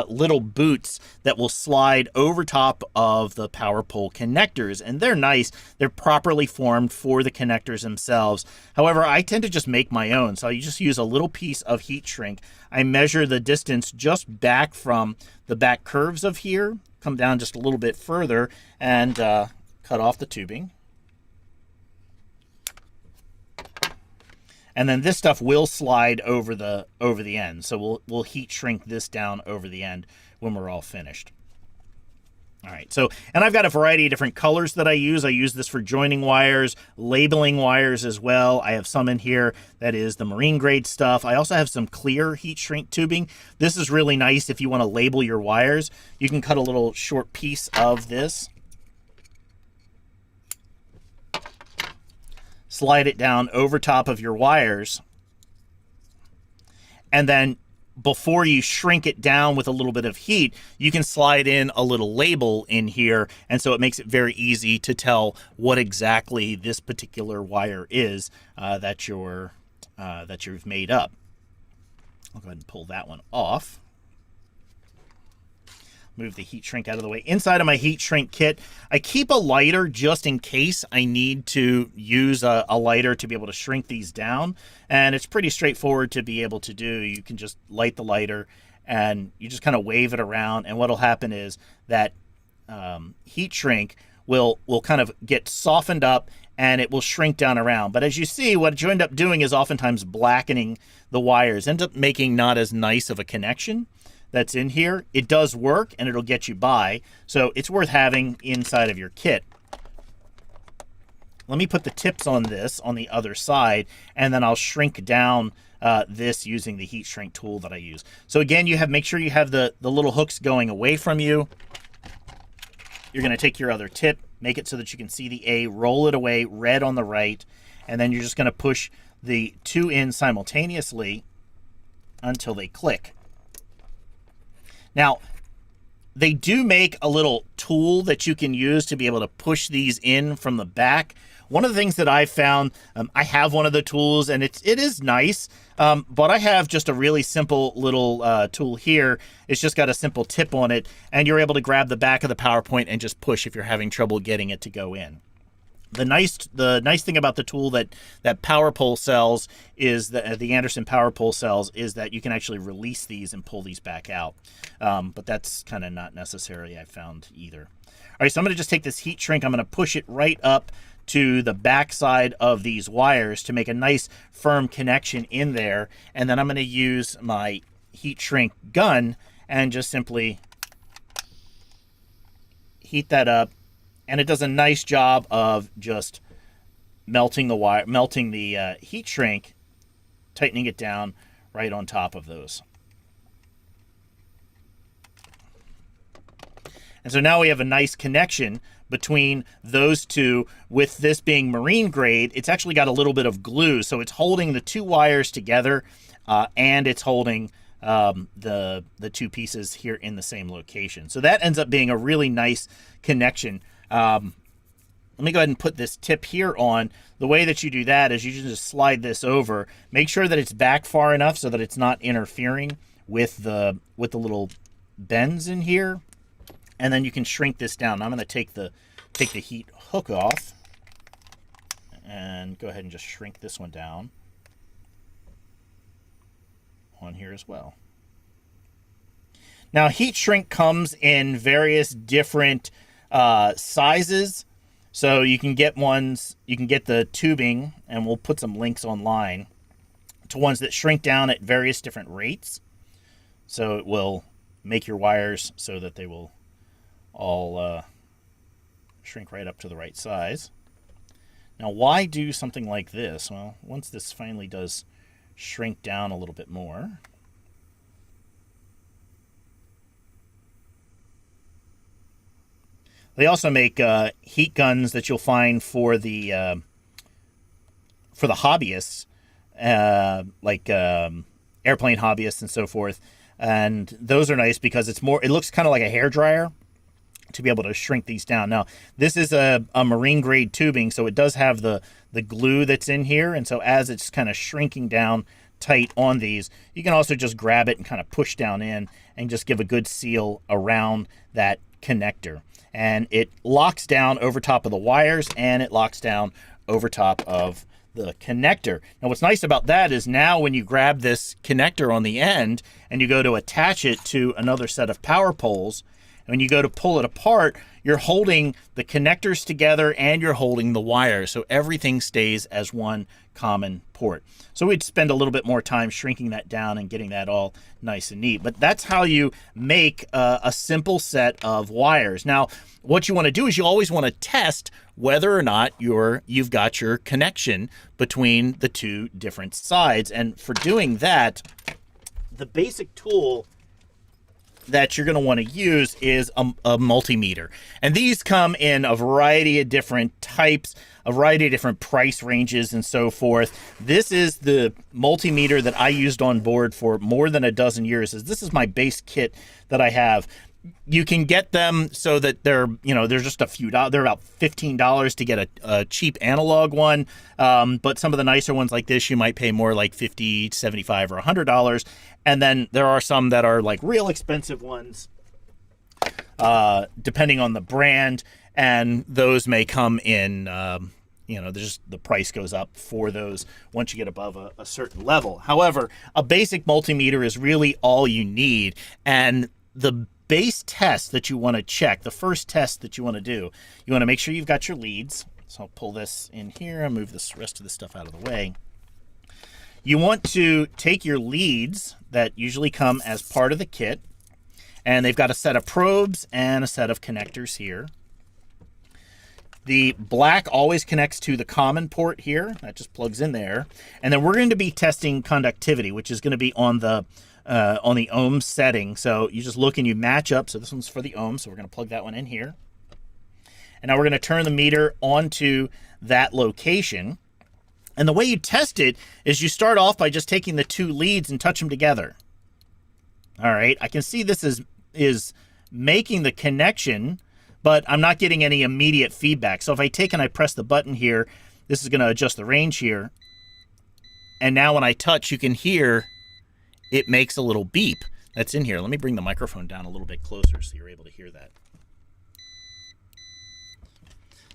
little boots that will slide over top of the power pole connectors, and they're nice. They're properly formed for the connectors themselves. However, I tend to just make my own, so you just use a little piece of heat shrink. I measure the distance just back from the back curves of here, come down just a little bit further, and cut off the tubing. And then this stuff will slide over the end. So we'll heat shrink this down over the end when we're all finished. All right, so, and I've got a variety of different colors that I use. I use this for joining wires, labeling wires as well. I have some in here that is the marine grade stuff. I also have some clear heat shrink tubing. This is really nice if you want to label your wires. You can cut a little short piece of this, slide it down over top of your wires, and then before you shrink it down with a little bit of heat, you can slide in a little label in here, and so it makes it very easy to tell what exactly this particular wire is that you've made up. I'll go ahead and pull that one off. Move the heat shrink out of the way. Inside of my heat shrink kit, I keep a lighter just in case I need to use a lighter to be able to shrink these down. And it's pretty straightforward to be able to do. You can just light the lighter and you just kind of wave it around. And what'll happen is that heat shrink will kind of get softened up and it will shrink down around. But as you see, what you end up doing is oftentimes blackening the wires, end up making not as nice of a connection that's in here. It does work and it'll get you by, so it's worth having inside of your kit. Let me put the tips on this on the other side, and then I'll shrink down this using the heat shrink tool that I use. So again, make sure you have the little hooks going away from you. You're going to take your other tip, make it so that you can see the A, roll it away, red on the right, and then you're just going to push the two in simultaneously until they click. Now, they do make a little tool that you can use to be able to push these in from the back. One of the things that I've found, I have one of the tools, and it is nice, but I have just a really simple little tool here. It's just got a simple tip on it, and you're able to grab the back of the PowerPoint and just push if you're having trouble getting it to go in. The nice thing about the tool that PowerPole sells is the Anderson PowerPole sells is that you can actually release these and pull these back out. But that's kind of not necessary, I found, either. All right, so I'm going to just take this heat shrink. I'm going to push it right up to the back side of these wires to make a nice firm connection in there. And then I'm going to use my heat shrink gun and just simply heat that up. And it does a nice job of just melting the wire, melting the heat shrink, tightening it down right on top of those. And so now we have a nice connection between those two. With this being marine grade, it's actually got a little bit of glue, so it's holding the two wires together, and it's holding the two pieces here in the same location. So that ends up being a really nice connection. Let me go ahead and put this tip here on. The way that you do that is you just slide this over. Make sure that it's back far enough so that it's not interfering with the little bends in here. And then you can shrink this down. I'm going to take the heat hook off and go ahead and just shrink this one down on here as well. Now, heat shrink comes in various different sizes. So you can get the tubing, and we'll put some links online to ones that shrink down at various different rates. So it will make your wires so that they will all shrink right up to the right size. Now, why do something like this? Well, once this finally does shrink down a little bit more, they also make heat guns that you'll find for the hobbyists, like airplane hobbyists and so forth. And those are nice because it looks kind of like a hairdryer to be able to shrink these down. Now, this is a marine grade tubing, so it does have the glue that's in here. And so as it's kind of shrinking down tight on these, you can also just grab it and kind of push down in and just give a good seal around that connector. And it locks down over top of the wires, and it locks down over top of the connector. Now, what's nice about that is now when you grab this connector on the end and you go to attach it to another set of power poles, when you go to pull it apart, you're holding the connectors together and you're holding the wire, so everything stays as one common port. So we'd spend a little bit more time shrinking that down and getting that all nice and neat. But that's how you make a simple set of wires. Now, what you want to do is you always want to test whether or not you've got your connection between the two different sides. And for doing that, the basic tool that you're going to want to use is a multimeter. And these come in a variety of different types, a variety of different price ranges and so forth. This is the multimeter that I used on board for more than a dozen years. This is my base kit that I have. You can get them so that they're just a few dollars. They're about $15 to get a cheap analog one. But some of the nicer ones like this, you might pay more, like $50, $75, or $100. And then there are some that are like real expensive ones, depending on the brand. And those may come in, the price goes up for those once you get above a certain level. However, a basic multimeter is really all you need. And the base test that you want to check, the first test that you want to do, you want to make sure you've got your leads. So I'll pull this in here and move this rest of the stuff out of the way. You want to take your leads that usually come as part of the kit, and they've got a set of probes and a set of connectors here. The black always connects to the common port here. That just plugs in there. And then we're going to be testing conductivity, which is going to be on the ohm setting. So you just look and you match up. So this one's for the ohm, so we're going to plug that one in here. And now we're going to turn the meter onto that location. And the way you test it is you start off by just taking the two leads and touch them together. All right, I can see this is making the connection, but I'm not getting any immediate feedback. So if I take and I press the button here, this is going to adjust the range here. And now when I touch, you can hear it makes a little beep that's in here. Let me bring the microphone down a little bit closer so you're able to hear that.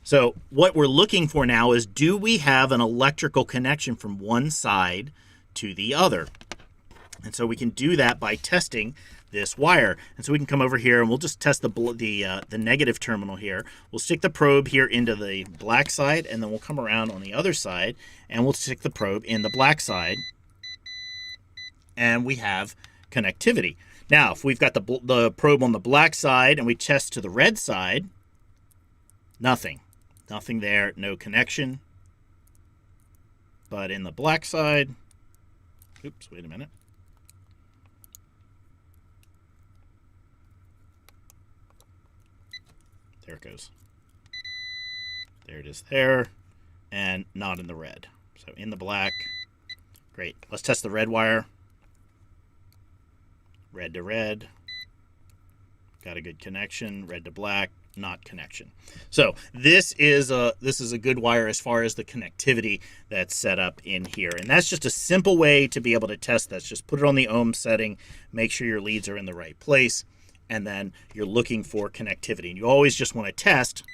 So what we're looking for now is, do we have an electrical connection from one side to the other? And so we can do that by testing this wire. And so we can come over here and we'll just test the negative terminal here. We'll stick the probe here into the black side, and then we'll come around on the other side and we'll stick the probe in the black side. And we have connectivity. Now, if we've got the probe on the black side and we test to the red side, nothing. Nothing there, no connection. But in the black side, oops, wait a minute. There it goes. There it is there, and not in the red. So in the black, great. Let's test the red wire. Red to red, got a good connection. Red to black, not connection. So this is a good wire as far as the connectivity that's set up in here. And that's just a simple way to be able to test this. Just put it on the ohm setting, make sure your leads are in the right place, and then you're looking for connectivity. And you always just want to test,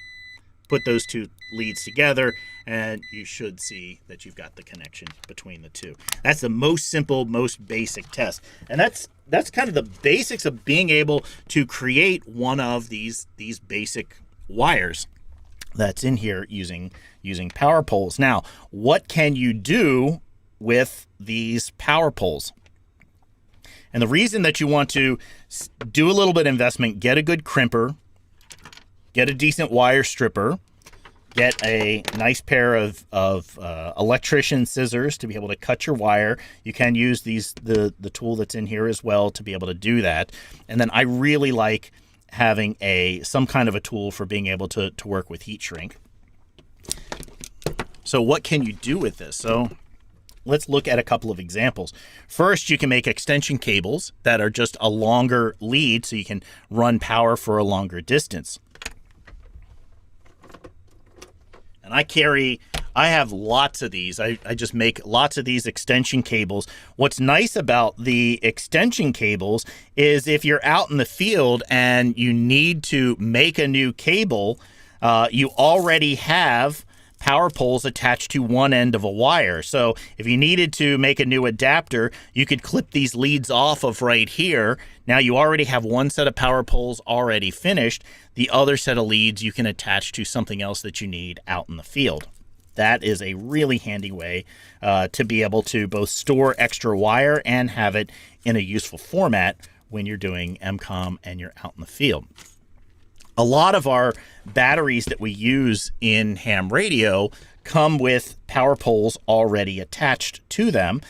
put those two leads together, and you should see that you've got the connection between the two. That's the most simple, most basic test. And that's kind of the basics of being able to create one of these basic wires that's in here using power poles. Now, what can you do with these power poles? And the reason that you want to do a little bit of investment, get a good crimper, get a decent wire stripper, get a nice pair of electrician scissors to be able to cut your wire. You can use the tool that's in here as well to be able to do that. And then I really like having some kind of a tool for being able to work with heat shrink. So what can you do with this? So let's look at a couple of examples. First, you can make extension cables that are just a longer lead so you can run power for a longer distance. And I have lots of these. I just make lots of these extension cables. What's nice about the extension cables is if you're out in the field and you need to make a new cable, you already have power poles attached to one end of a wire. So if you needed to make a new adapter, you could clip these leads off of right here. Now you already have one set of power poles already finished. The other set of leads you can attach to something else that you need out in the field. That is a really handy way to be able to both store extra wire and have it in a useful format when you're doing EmComm and you're out in the field. A lot of our batteries that we use in ham radio come with power poles already attached to them.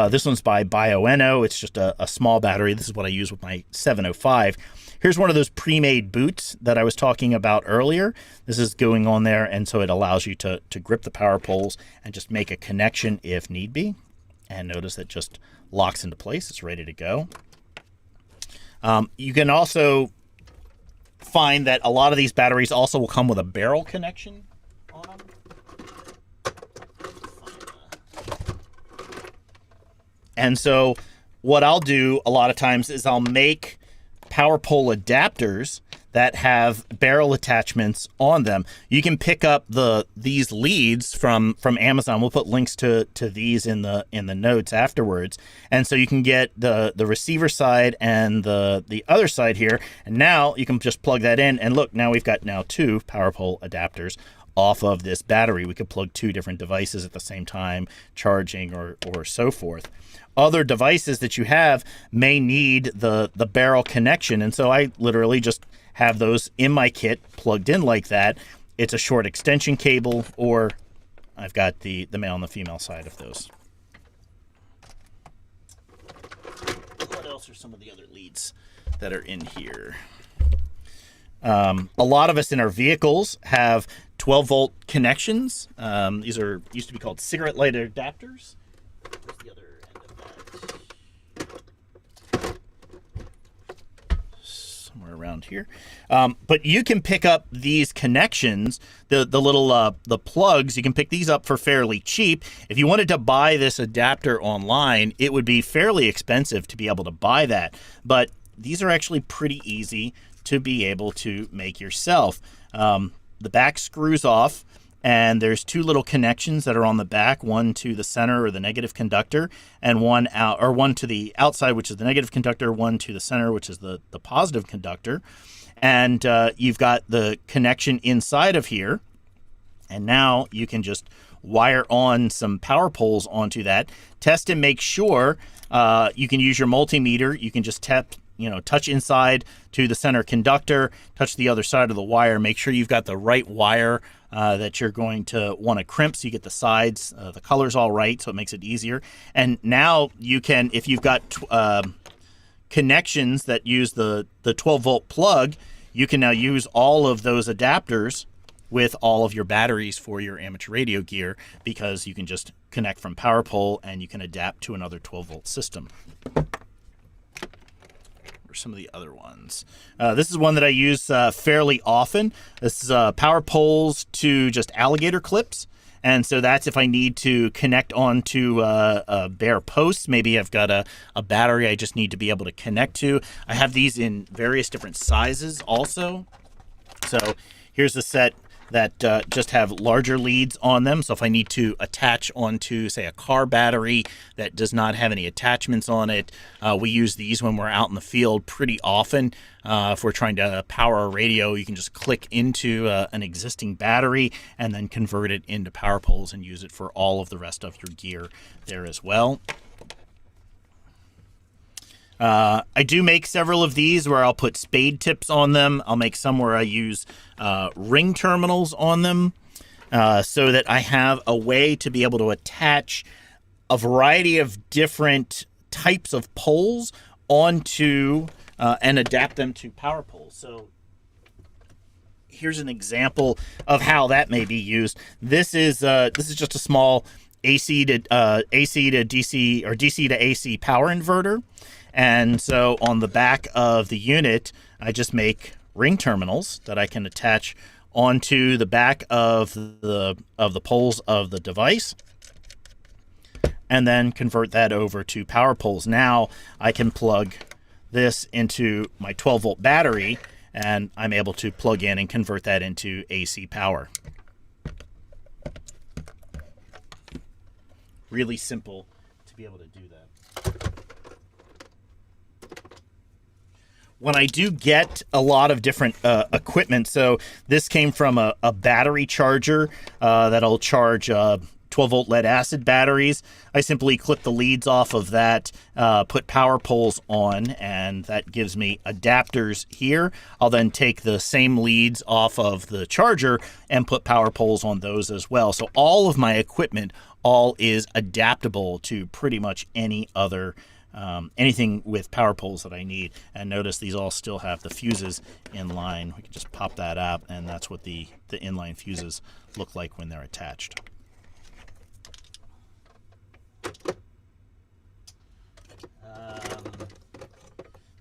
This one's by Bioenno. It's just a small battery. This is what I use with my 705. Here's one of those pre-made boots that I was talking about earlier. This is going on there, and so it allows you to grip the power poles and just make a connection if need be. And notice it just locks into place. It's ready to go. You can also find that a lot of these batteries also will come with a barrel connection on them. And so what I'll do a lot of times is I'll make power pole adapters that have barrel attachments on them. You can pick up these leads from Amazon. We'll put links to these in the notes afterwards. And so you can get the receiver side and the other side here. And now you can just plug that in, and look, now we've got two power pole adapters off of this battery. We could plug two different devices at the same time, charging or so forth. Other devices that you have may need the barrel connection, and so I literally just have those in my kit plugged in like that. It's a short extension cable, or I've got the male and the female side of those. What else are some of the other leads that are in here? A lot of us in our vehicles have 12-volt connections. These used to be called cigarette lighter adapters. Where's the other end of that? Somewhere around here. But you can pick up these connections, the little the plugs. You can pick these up for fairly cheap. If you wanted to buy this adapter online, it would be fairly expensive to be able to buy that. But these are actually pretty easy to be able to make yourself. The back screws off, and there's two little connections that are on the back, one to the center or the negative conductor, and one to the outside, which is the negative conductor, one to the center, which is the positive conductor. And you've got the connection inside of here, and now you can just wire on some power poles onto that. Test and make sure. You can use your multimeter. You can just touch inside to the center conductor, touch the other side of the wire, make sure you've got the right wire that you're going to want to crimp so you get the sides, the colors all right, so it makes it easier. And now you can, if you've got connections that use the 12-volt plug, you can now use all of those adapters with all of your batteries for your amateur radio gear, because you can just connect from power pole and you can adapt to another 12-volt system. Some of the other ones. This is one that I use fairly often. This is power poles to just alligator clips. And so that's if I need to connect onto a bare post. Maybe I've got a battery I just need to be able to connect to. I have these in various different sizes also. So here's a set that just have larger leads on them. So if I need to attach onto, say, a car battery that does not have any attachments on it, we use these when we're out in the field pretty often. If we're trying to power a radio, you can just click into an existing battery and then convert it into power poles and use it for all of the rest of your gear there as well. I do make several of these where I'll put spade tips on them. I'll make some where I use ring terminals on them so that I have a way to be able to attach a variety of different types of poles onto and adapt them to power poles. So here's an example of how that may be used. This is just a small AC to DC or DC to AC power inverter. And so on the back of the unit, I just make ring terminals that I can attach onto the back of the poles of the device, and then convert that over to power poles. Now I can plug this into my 12-volt battery, and I'm able to plug in and convert that into AC power. really simple to be able to do that. When I do get a lot of different equipment, so this came from a battery charger that'll charge 12-volt lead acid batteries. I simply clip the leads off of that, put power poles on, and that gives me adapters here. I'll then take the same leads off of the charger and put power poles on those as well. So all of my equipment all is adaptable to pretty much any other anything with power poles that I need. And notice these all still have the fuses in line. We can just pop that out, and that's what the inline fuses look like when they're attached.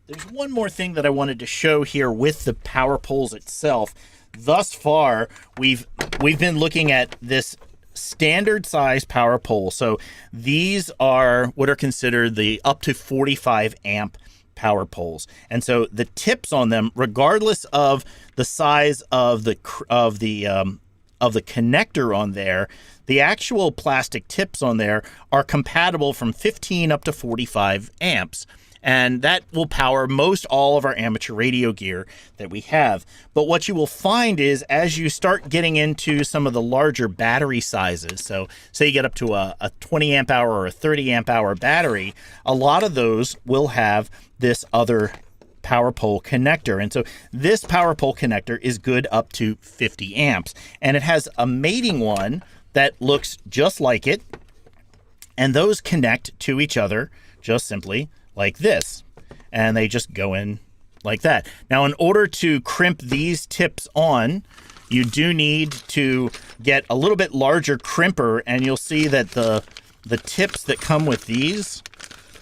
There's one more thing that I wanted to show here with the power poles itself. Thus far, we've been looking at this standard size power pole. So these are what are considered the up to 45 amp power poles. And so the tips on them, regardless of the size of the connector on there, the actual plastic tips on there are compatible from 15 up to 45 amps. And that will power most all of our amateur radio gear that we have. But what you will find is as you start getting into some of the larger battery sizes, so say you get up to a 20 amp hour or a 30 amp hour battery, a lot of those will have this other power pole connector. And so this power pole connector is good up to 50 amps. And it has a mating one that looks just like it. And those connect to each other just simply like this, and they just go in like that. Now, in order to crimp these tips on, you do need to get a little bit larger crimper, and you'll see that the tips that come with these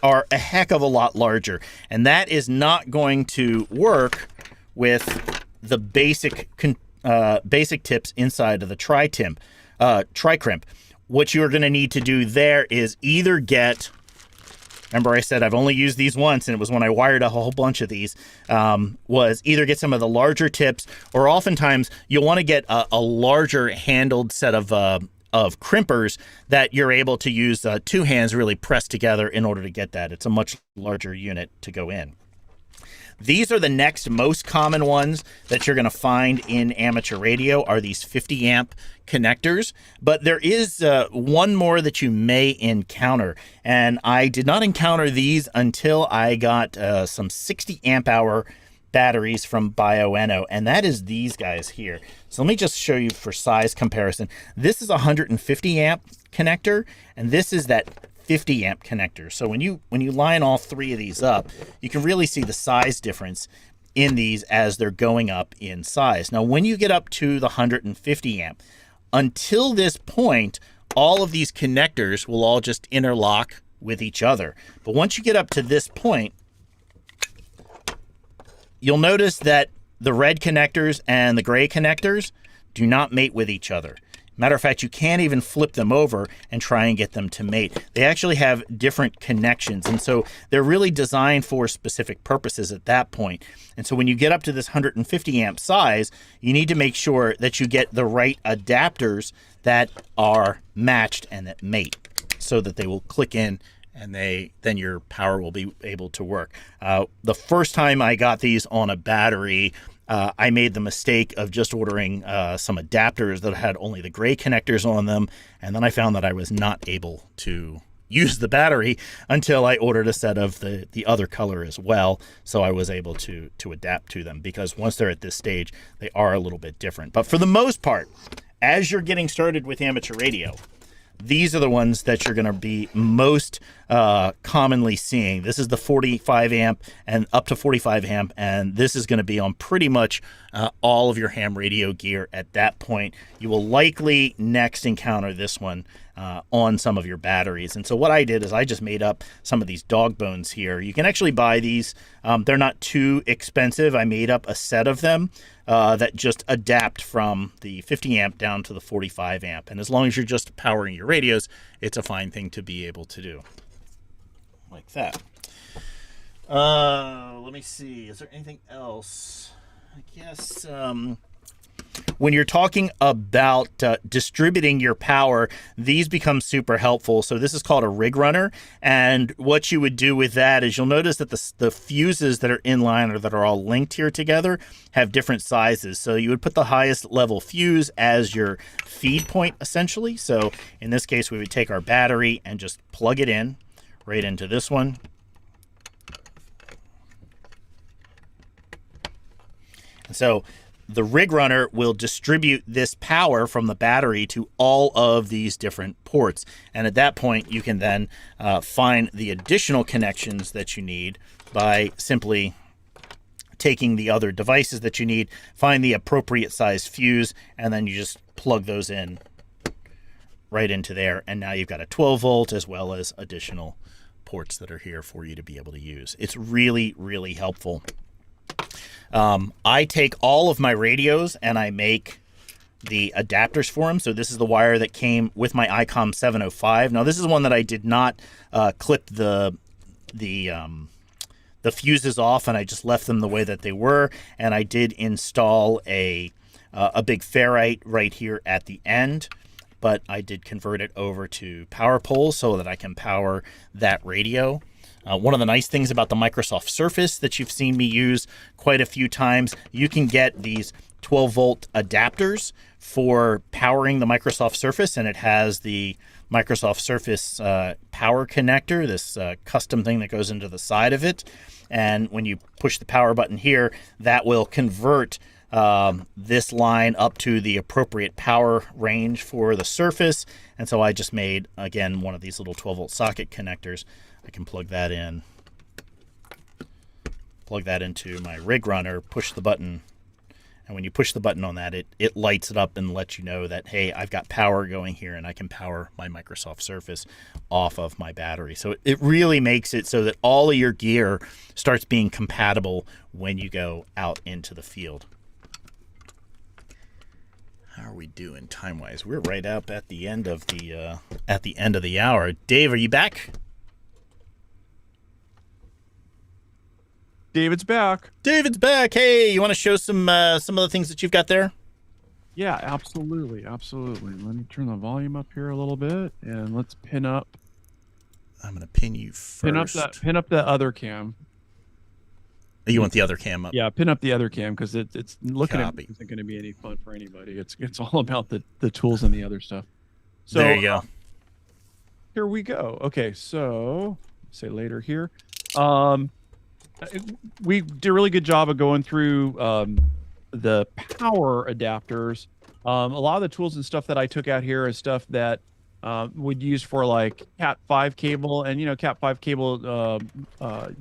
are a heck of a lot larger, and that is not going to work with the basic tips inside of the tri-crimp. What you're going to need to do there is either get, remember I said I've only used these once, and it was when I wired a whole bunch of these, was either get some of the larger tips, or oftentimes you'll want to get a larger handled set of crimpers that you're able to use two hands really pressed together in order to get that. It's a much larger unit to go in. These are the next most common ones that you're going to find in amateur radio are these 50 amp connectors, but there is one more that you may encounter, and I did not encounter these until I got some 60 amp hour batteries from Bioenno, and that is these guys here. So let me just show you for size comparison. This is a 150 amp connector, and this is that 50 amp connector. So when you line all three of these up, you can really see the size difference in these as they're going up in size. Now, when you get up to the 150 amp, until this point, all of these connectors will all just interlock with each other. But once you get up to this point, you'll notice that the red connectors and the gray connectors do not mate with each other. Matter of fact, you can't even flip them over and try and get them to mate. They actually have different connections, and so they're really designed for specific purposes at that point. And so when you get up to this 150 amp size, you need to make sure that you get the right adapters that are matched and that mate so that they will click in and then your power will be able to work. The first time I got these on a battery, I made the mistake of just ordering some adapters that had only the gray connectors on them, and then I found that I was not able to use the battery until I ordered a set of the other color as well, so I was able to adapt to them, because once they're at this stage, they are a little bit different. But for the most part, as you're getting started with amateur radio, these are the ones that you're going to be most commonly seeing. This is the 45 amp and up to 45 amp, and this is going to be on pretty much all of your ham radio gear at that point. You will likely next encounter this one on some of your batteries. And so what I did is I just made up some of these dog bones here. You can actually buy these. They're not too expensive. I made up a set of them that just adapt from the 50 amp down to the 45 amp. And as long as you're just powering your radios, it's a fine thing to be able to do. Like that. Let me see. Is there anything else? I guess when you're talking about distributing your power, these become super helpful. So this is called a rig runner. And what you would do with that is you'll notice that the fuses that are in line or that are all linked here together have different sizes. So you would put the highest level fuse as your feed point, essentially. So in this case, we would take our battery and just plug it in right into this one. And so the rig runner will distribute this power from the battery to all of these different ports. And at that point, you can then find the additional connections that you need by simply taking the other devices that you need, find the appropriate size fuse, and then you just plug those in right into there. And now you've got a 12 volt as well as additional ports that are here for you to be able to use. It's really, really helpful. I take all of my radios and I make the adapters for them. So this is the wire that came with my EmComm 705. Now this is one that I did not clip the fuses off, and I just left them the way that they were. And I did install a big ferrite right here at the end, but I did convert it over to power poles so that I can power that radio. One of the nice things about the Microsoft Surface that you've seen me use quite a few times, you can get these 12 volt adapters for powering the Microsoft Surface, and it has the Microsoft Surface power connector, this custom thing that goes into the side of it. And when you push the power button here, that will convert this line up to the appropriate power range for the Surface. And so I just made, again, one of these little 12 volt socket connectors. I can plug that in, plug that into my rig runner, push the button, and when you push the button on that, it lights it up and lets you know that, hey, I've got power going here and I can power my Microsoft Surface off of my battery. So it really makes it so that all of your gear starts being compatible when you go out into the field. How are we doing time-wise? We're right up at the end of the hour. Dave, are you back? David's back. David's back. Hey, you want to show some of the things that you've got there? Yeah, absolutely, absolutely. Let me turn the volume up here a little bit, and let's pin up. I'm gonna pin you first. Pin up the other cam. You want the other cam up? Yeah, pin up the other cam because it's looking at Copy. it isn't going to be any fun for anybody. It's all about the tools and the other stuff. So there you go. Here we go. Okay, so say later here. We did a really good job of going through the power adapters. A lot of the tools and stuff that I took out here is stuff that would use for like Cat5 cable, and Cat5 cable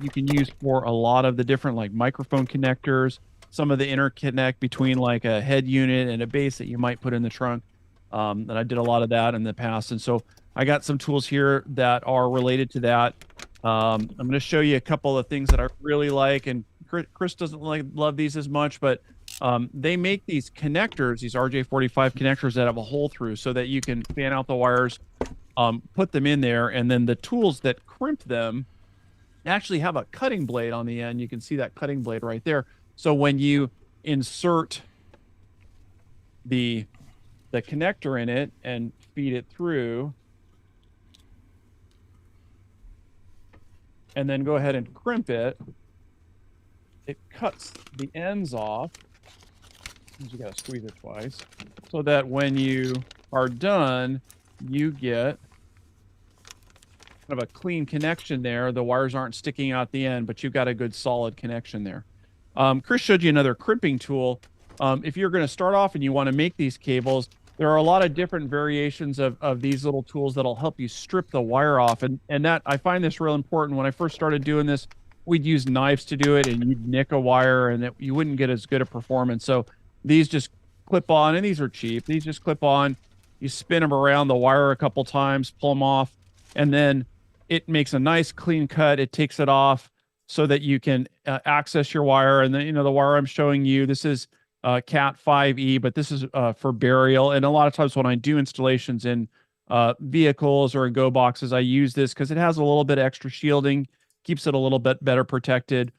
you can use for a lot of the different like microphone connectors, some of the interconnect between like a head unit and a base that you might put in the trunk. And I did a lot of that in the past, and so I got some tools here that are related to that. I'm going to show you a couple of things that I really like, and Chris doesn't love these as much, but they make these connectors, these RJ45 connectors that have a hole through so that you can fan out the wires, put them in there, and then the tools that crimp them actually have a cutting blade on the end. You can see that cutting blade right there. So when you insert the connector in it and feed it through, and then go ahead and crimp it, it cuts the ends off. You got to squeeze it twice so that when you are done, you get kind of a clean connection there. The wires aren't sticking out the end, but you've got a good solid connection there. Chris showed you another crimping tool. If you're going to start off and you want to make these cables, there are a lot of different variations of these little tools that'll help you strip the wire off. And that, I find this real important. When I first started doing this, we'd use knives to do it, and you'd nick a wire and you wouldn't get as good a performance. So these just clip on, and these are cheap. These just clip on. You spin them around the wire a couple times, pull them off, and then it makes a nice clean cut. It takes it off so that you can access your wire. And then, the wire I'm showing you, this is Cat 5e, but this is for burial. And a lot of times when I do installations in vehicles or in go boxes, I use this because it has a little bit of extra shielding, keeps it a little bit better protected.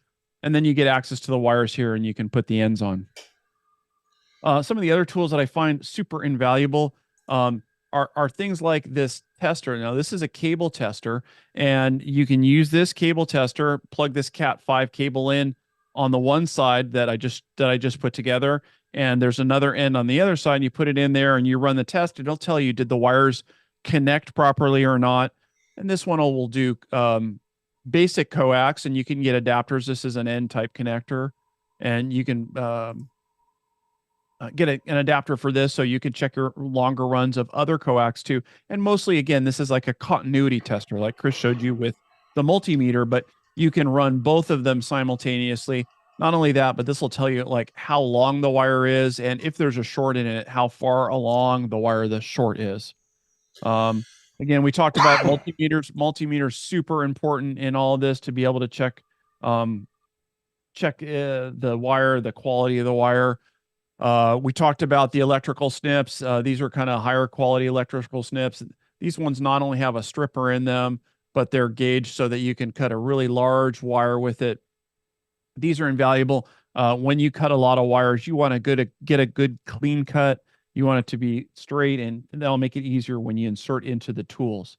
And then you get access to the wires here, and you can put the ends on. Some of the other tools that I find super invaluable are things like this tester. Now, this is a cable tester, and you can use this cable tester, plug this Cat5 cable in on the one side that I just put together, and there's another end on the other side, and you put it in there and you run the test. It'll tell you, did the wires connect properly or not? And this one will do basic coax, and you can get adapters. This is an N-type connector, and you can get an adapter for this, so you can check your longer runs of other coax too. And mostly, again, this is like a continuity tester, like Chris showed you with the multimeter, but you can run both of them simultaneously. Not only that, but this will tell you like how long the wire is, and if there's a short in it, how far along the wire the short is. Again, we talked about multimeters. Multimeters super important in all of this to be able to check the wire, the quality of the wire. We talked about the electrical snips. These are kind of higher quality electrical snips. These ones not only have a stripper in them, but they're gauged so that you can cut a really large wire with it. These are invaluable. When you cut a lot of wires, you want to get a good clean cut. You want it to be straight, and that'll make it easier when you insert into the tools.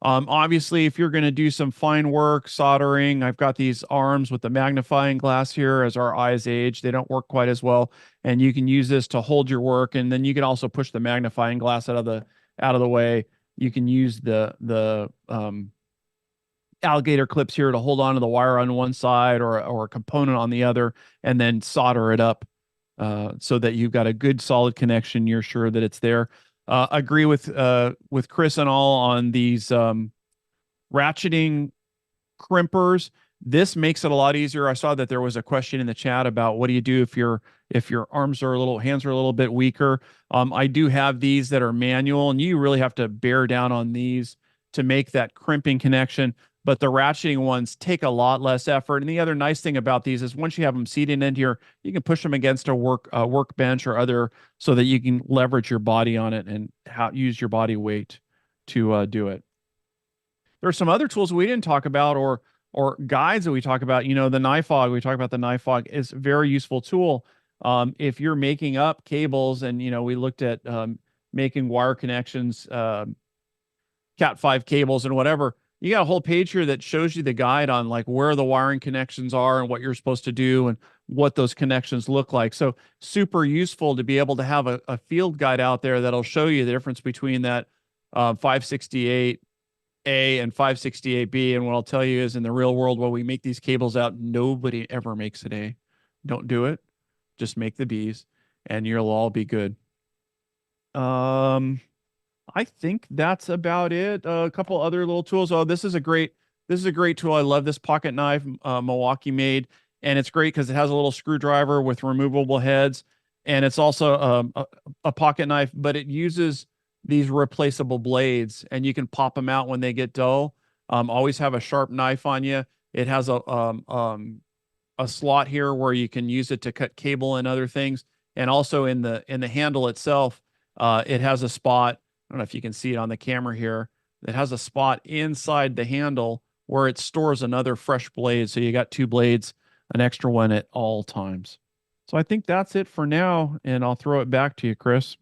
Obviously, if you're going to do some fine work, soldering, I've got these arms with the magnifying glass here. As our eyes age, they don't work quite as well, and you can use this to hold your work, and then you can also push the magnifying glass out of the way. You can use the alligator clips here to hold onto the wire on one side or a component on the other, and then solder it up so that you've got a good solid connection. You're sure that it's there. Agree with Chris and all on these ratcheting crimpers. This makes it a lot easier. I saw that there was a question in the chat about what do you do if your hands are a little bit weaker. I do have these that are manual, and you really have to bear down on these to make that crimping connection. But the ratcheting ones take a lot less effort. And the other nice thing about these is once you have them seated into here, you can push them against a workbench or other, so that you can leverage your body on it and use your body weight to do it. There are some other tools we didn't talk about, or guides that we talk about. You know, the NIFOG, we talk about the NIFOG is a very useful tool. If you're making up cables, and, you know, we looked at making wire connections, Cat5 cables and whatever, you got a whole page here that shows you the guide on like where the wiring connections are and what you're supposed to do and what those connections look like. So super useful to be able to have a field guide out there that'll show you the difference between that 568A and 568B. And what I'll tell you is, in the real world, when we make these cables out, nobody ever makes an A. Don't do it. Just make the Bs, and you'll all be good. I think that's about it. A couple other little tools. Oh, this is a great tool. I love this pocket knife Milwaukee made, and it's great because it has a little screwdriver with removable heads, and it's also a pocket knife, but it uses these replaceable blades, and you can pop them out when they get dull. Always have a sharp knife on you. It has a slot here where you can use it to cut cable and other things, and also in the handle itself, it has a spot. I don't know if you can see it on the camera here. It has a spot inside the handle where it stores another fresh blade. So you got two blades, an extra one at all times. So I think that's it for now, and I'll throw it back to you, Chris.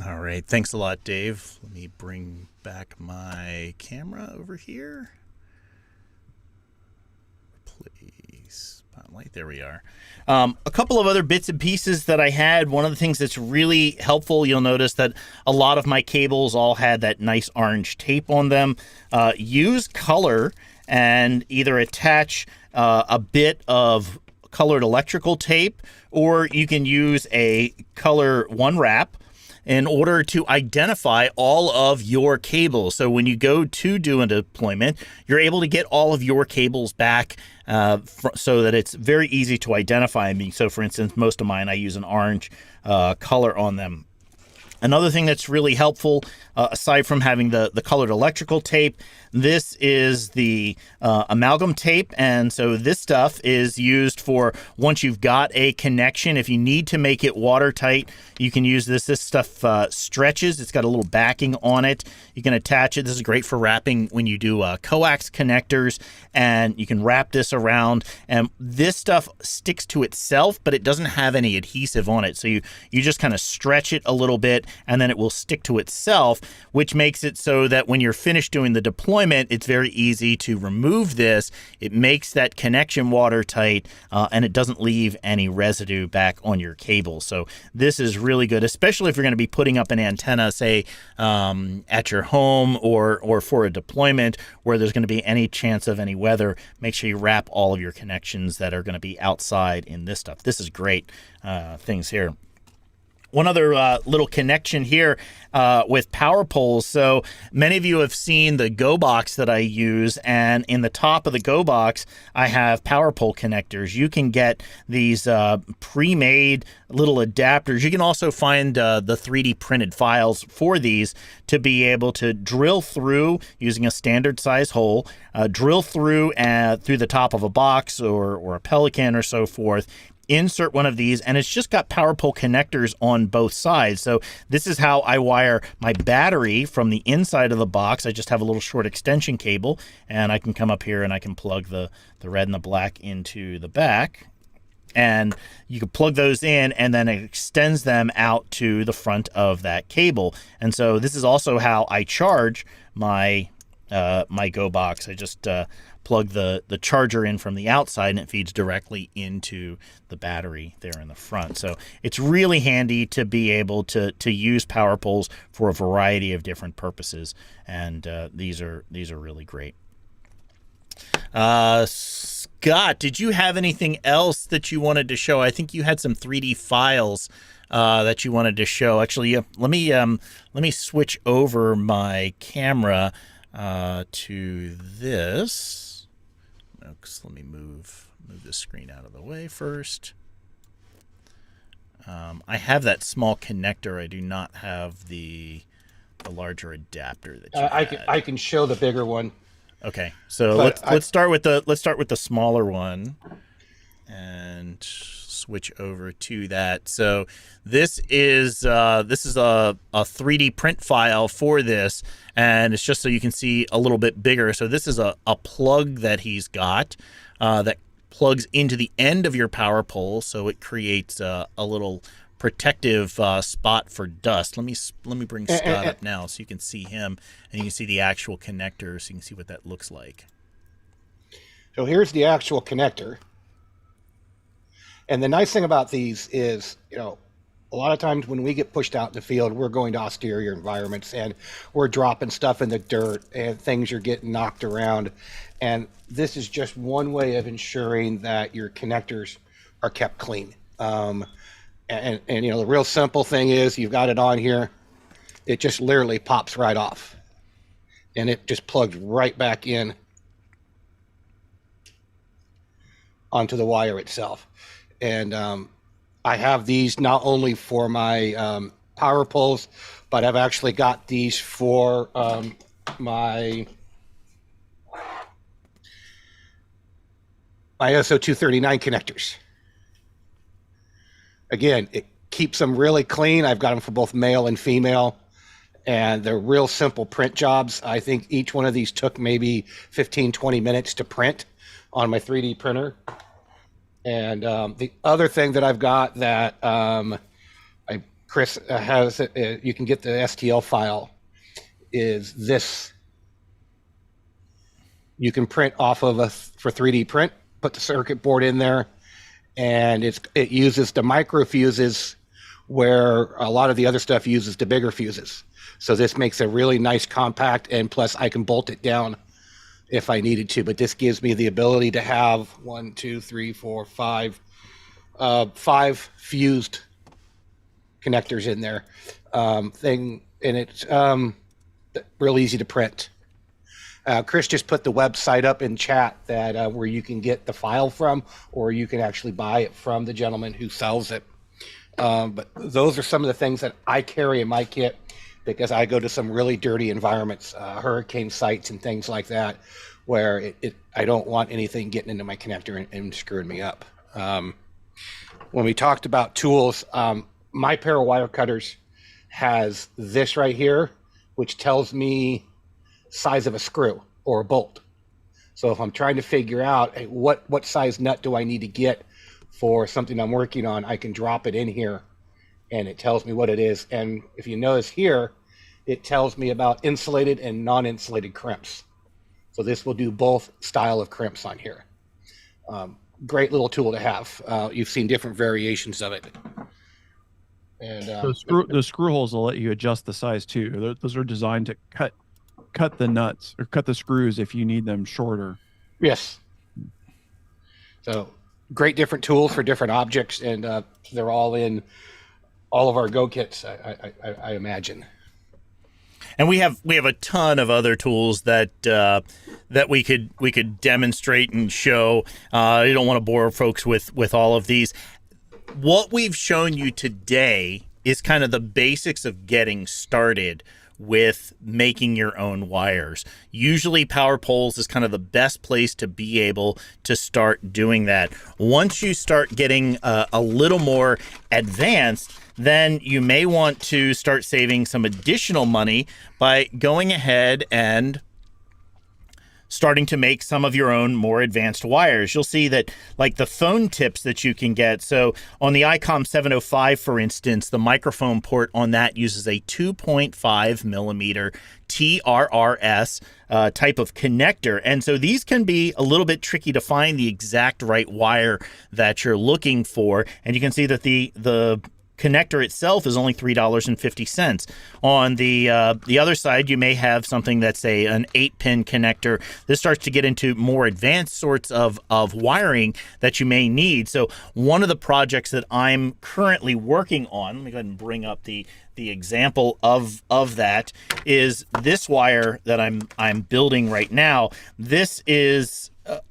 All right. Thanks a lot, Dave. Let me bring back my camera over here. Please. Spotlight. There we are. A couple of other bits and pieces that I had. One of the things that's really helpful, you'll notice that a lot of my cables all had that nice orange tape on them. Use color and either attach a bit of colored electrical tape, or you can use a color one wrap in order to identify all of your cables. So when you go to do a deployment, you're able to get all of your cables back so that it's very easy to identify. I mean, so for instance, most of mine, I use an orange color on them. Another thing that's really helpful, aside from having the colored electrical tape, this is the amalgam tape. And so this stuff is used for once you've got a connection. If you need to make it watertight, you can use this. This stuff stretches. It's got a little backing on it. You can attach it. This is great for wrapping when you do coax connectors, and you can wrap this around. And this stuff sticks to itself, but it doesn't have any adhesive on it. So you just kind of stretch it a little bit, and then it will stick to itself, which makes it so that when you're finished doing the deployment, it's very easy to remove this. It makes that connection watertight, and it doesn't leave any residue back on your cable. So this is really good, especially if you're going to be putting up an antenna, say, at your home or for a deployment where there's going to be any chance of any weather. Make sure you wrap all of your connections that are going to be outside in this stuff. This is great things here. One other little connection here with power poles. So many of you have seen the Go box that I use, and in the top of the Go box, I have power pole connectors. You can get these pre-made little adapters. You can also find the 3D printed files for these to be able to drill through using a standard size hole, drill through the top of a box or a Pelican or so forth. Insert one of these, and it's just got power pole connectors on both sides. So this is how I wire my battery from the inside of the box. I just have a little short extension cable, and I can come up here and I can plug the red and the black into the back, and you can plug those in, and then it extends them out to the front of that cable. And so this is also how I charge my my Go box. I just plug the charger in from the outside, and it feeds directly into the battery there in the front. So it's really handy to be able to use power poles for a variety of different purposes, and these are really great. Scott, did you have anything else that you wanted to show? I think you had some 3D files that you wanted to show. Actually, let me switch over my camera to this. Let me move the screen out of the way first. I have that small connector. I do not have the larger adapter that you I can show the bigger one. Okay, so let's start with the smaller one and switch over to that. So this is a 3D print file for this, and it's just so you can see a little bit bigger. So this is a plug that he's got that plugs into the end of your power pole, so it creates a little protective spot for dust. Let me bring Scott up now so you can see him, and you can see the actual connector, so you can see what that looks like. So here's the actual connector. And the nice thing about these is, a lot of times when we get pushed out in the field, we're going to austere environments, and we're dropping stuff in the dirt, and things are getting knocked around. And this is just one way of ensuring that your connectors are kept clean. And the real simple thing is, you've got it on here, it just literally pops right off, and it just plugs right back in onto the wire itself. And I have these not only for my power poles, but I've actually got these for my SO239 connectors. Again, it keeps them really clean. I've got them for both male and female, and they're real simple print jobs. I think each one of these took maybe 15, 20 minutes to print on my 3D printer. And the other thing that I've got that Chris has, you can get the STL file, is this. You can print off of for 3D print, put the circuit board in there, and it uses the micro fuses where a lot of the other stuff uses the bigger fuses. So this makes a really nice compact, and plus I can bolt it down if I needed to. But this gives me the ability to have 5 fused connectors in there. And it's real easy to print. Chris just put the website up in chat that where you can get the file from, or you can actually buy it from the gentleman who sells it. But those are some of the things that I carry in my kit because I go to some really dirty environments, hurricane sites and things like that, where I don't want anything getting into my connector and screwing me up. When we talked about tools, my pair of wire cutters has this right here, which tells me size of a screw or a bolt. So if I'm trying to figure out, hey, what size nut do I need to get for something I'm working on, I can drop it in here and it tells me what it is. And if you notice here, it tells me about insulated and non-insulated crimps. So this will do both style of crimps on here. Great little tool to have. You've seen different variations of it. And the screw holes will let you adjust the size too. Those are designed to cut the nuts or cut the screws if you need them shorter. Yes. So great different tools for different objects, and they're all in all of our Go kits, I imagine. And we have a ton of other tools that we could demonstrate and show. I don't want to bore folks with all of these. What we've shown you today is kind of the basics of getting started with making your own wires. Usually power poles is kind of the best place to be able to start doing that. Once you start getting a little more advanced, then you may want to start saving some additional money by going ahead and starting to make some of your own more advanced wires. You'll see that, like the phone tips that you can get. So on the EmComm 705, for instance, the microphone port on that uses a 2.5 millimeter TRRS type of connector. And so these can be a little bit tricky to find the exact right wire that you're looking for. And you can see that the connector itself is only $3.50. On the other side, you may have something that's an 8-pin connector. This starts to get into more advanced sorts of wiring that you may need. So one of the projects that I'm currently working on, let me go ahead and bring up the example of that, is this wire that I'm building right now. This is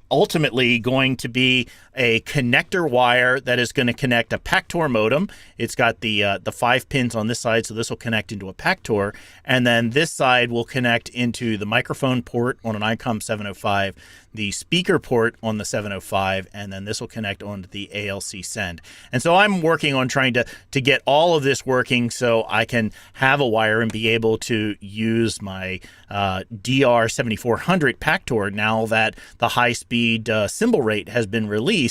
ultimately going to be a connector wire that is going to connect a Pactor modem. It's got the 5 pins on this side, so this will connect into a Pactor, and then this side will connect into the microphone port on an EmComm 705, the speaker port on the 705, and then this will connect onto the ALC send. And so I'm working on trying to get all of this working so I can have a wire and be able to use my DR7400 Pactor now that the high-speed symbol rate has been released,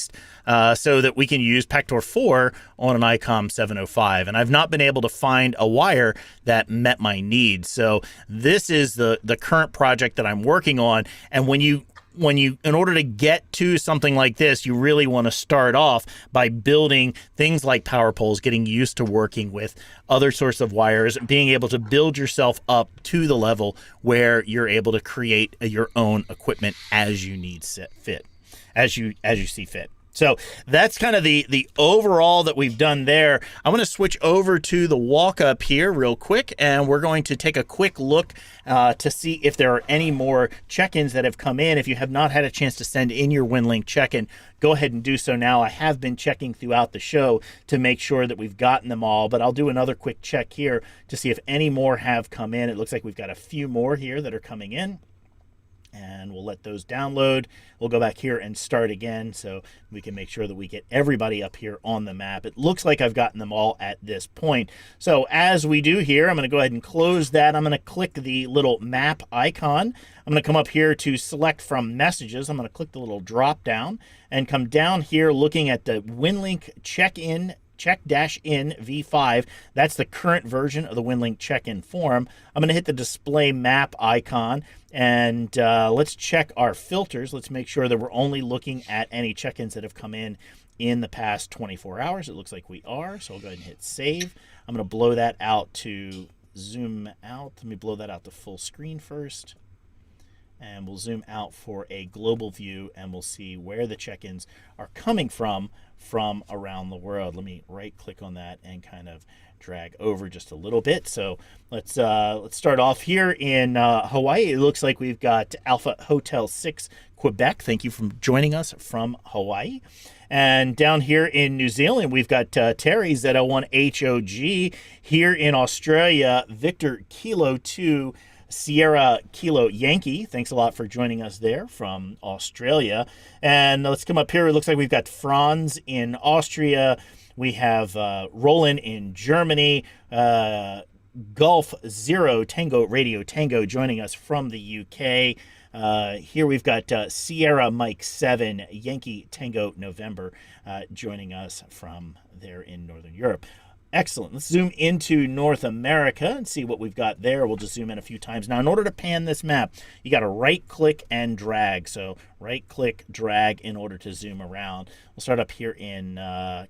so that we can use Pactor 4 on an EmComm 705. And I've not been able to find a wire that met my needs. So this is the current project that I'm working on. And when you, in order to get to something like this, you really want to start off by building things like power poles, getting used to working with other sorts of wires, being able to build yourself up to the level where you're able to create your own equipment as you need fit, as you see fit. So that's kind of the overall that we've done there. I'm going to switch over to the walk-up here real quick, and we're going to take a quick look to see if there are any more check-ins that have come in. If you have not had a chance to send in your WinLink check-in, go ahead and do so now. I have been checking throughout the show to make sure that we've gotten them all, but I'll do another quick check here to see if any more have come in. It looks like we've got a few more here that are coming in, and we'll let those download. We'll go back here and start again so we can make sure that we get everybody up here on the map. It looks like I've gotten them all at this point. So as we do here, I'm going to go ahead and close that. I'm going to click the little map icon. I'm going to come up here to select from messages. I'm going to click the little drop down and come down here looking at the WinLink check-in check-in V5. That's the current version of the WinLink check-in form. I'm going to hit the display map icon, and let's check our filters. Let's make sure that we're only looking at any check-ins that have come in the past 24 hours. It looks like we are, so I'll go ahead and hit save. I'm going to blow that out to zoom out. Let me blow that out to full screen first. And we'll zoom out for a global view, and we'll see where the check-ins are coming from around the world. Let me right-click on that and kind of drag over just a little bit. So let's start off here in Hawaii. It looks like we've got Alpha Hotel 6 Quebec. Thank you for joining us from Hawaii. And down here in New Zealand, we've got Terry Z01HOG. Here in Australia, Victor Kilo 2 Sierra Kilo Yankee. Thanks a lot for joining us there from Australia. And let's come up here. It looks like we've got Franz in Austria. We have Roland in Germany. Golf Zero Tango Radio Tango joining us from the UK. Here we've got Sierra Mike 7 Yankee Tango November joining us from there in Northern Europe. Excellent. Let's zoom into North America and see what we've got there. We'll just zoom in a few times. Now, in order to pan this map, you got to right-click and drag. So right-click, drag in order to zoom around. We'll start up here in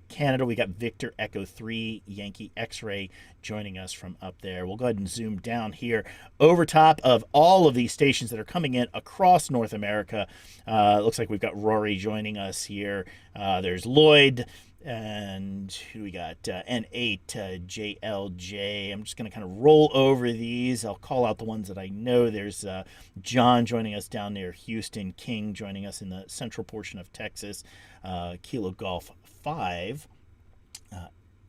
Canada. We got Victor Echo 3 Yankee X-Ray joining us from up there. We'll go ahead and zoom down here over top of all of these stations that are coming in across North America. Looks like we've got Rory joining us here. There's Lloyd. And who do we got? N8, JLJ. I'm just going to kind of roll over these. I'll call out the ones that I know. There's John joining us down near Houston. King joining us in the central portion of Texas. Kilo Golf 5.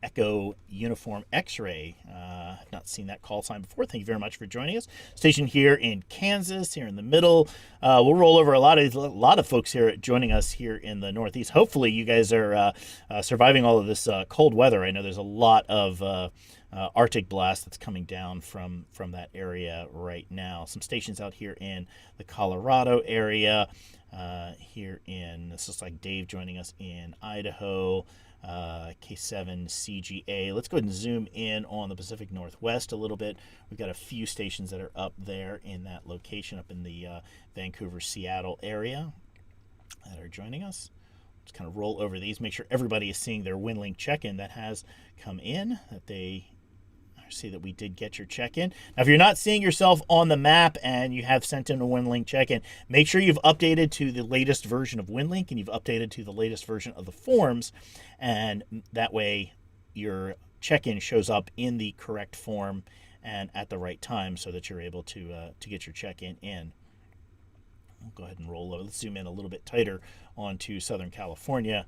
Echo Uniform X-Ray. I've not seen that call sign before. Thank you very much for joining us. Station here in Kansas, here in the middle. We'll roll over a lot of folks here joining us here in the Northeast. Hopefully, you guys are surviving all of this cold weather. I know there's a lot of Arctic blast that's coming down from that area right now. Some stations out here in the Colorado area. This looks like Dave joining us in Idaho. K7 CGA. Let's go ahead and zoom in on the Pacific Northwest a little bit. We've got a few stations that are up there in that location, up in the Vancouver, Seattle area that are joining us. Just kind of roll over these, make sure everybody is seeing their WinLink check-in that has come in, that they see that we did get your check-in. Now, if you're not seeing yourself on the map and you have sent in a WinLink check-in, make sure you've updated to the latest version of WinLink and you've updated to the latest version of the forms, and that way your check-in shows up in the correct form and at the right time so that you're able to get your check-in in. I'll go ahead and roll over. Let's zoom in a little bit tighter onto Southern California.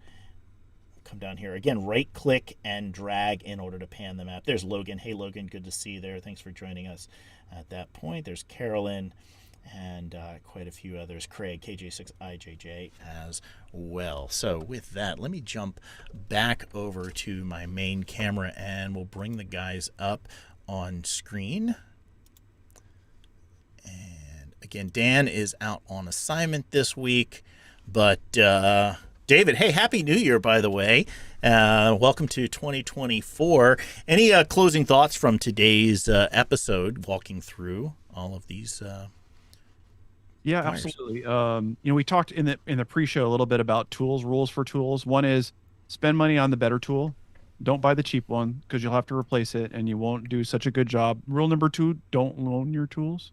Come down here again, right click and drag in order to pan the map. There's Logan. Hey Logan, good to see you there. Thanks for joining us at that point. There's Carolyn and quite a few others. Craig, KJ6IJJ as well. So with that, let me jump back over to my main camera and we'll bring the guys up on screen. And again, Dan is out on assignment this week, but David, hey, Happy New Year, by the way. Welcome to 2024. Any closing thoughts from today's episode, walking through all of these Yeah, wires? absolutely. We talked in the pre-show a little bit about rules for tools. One is spend money on the better tool. Don't buy the cheap one because you'll have to replace it and you won't do such a good job. Rule number 2, don't loan your tools.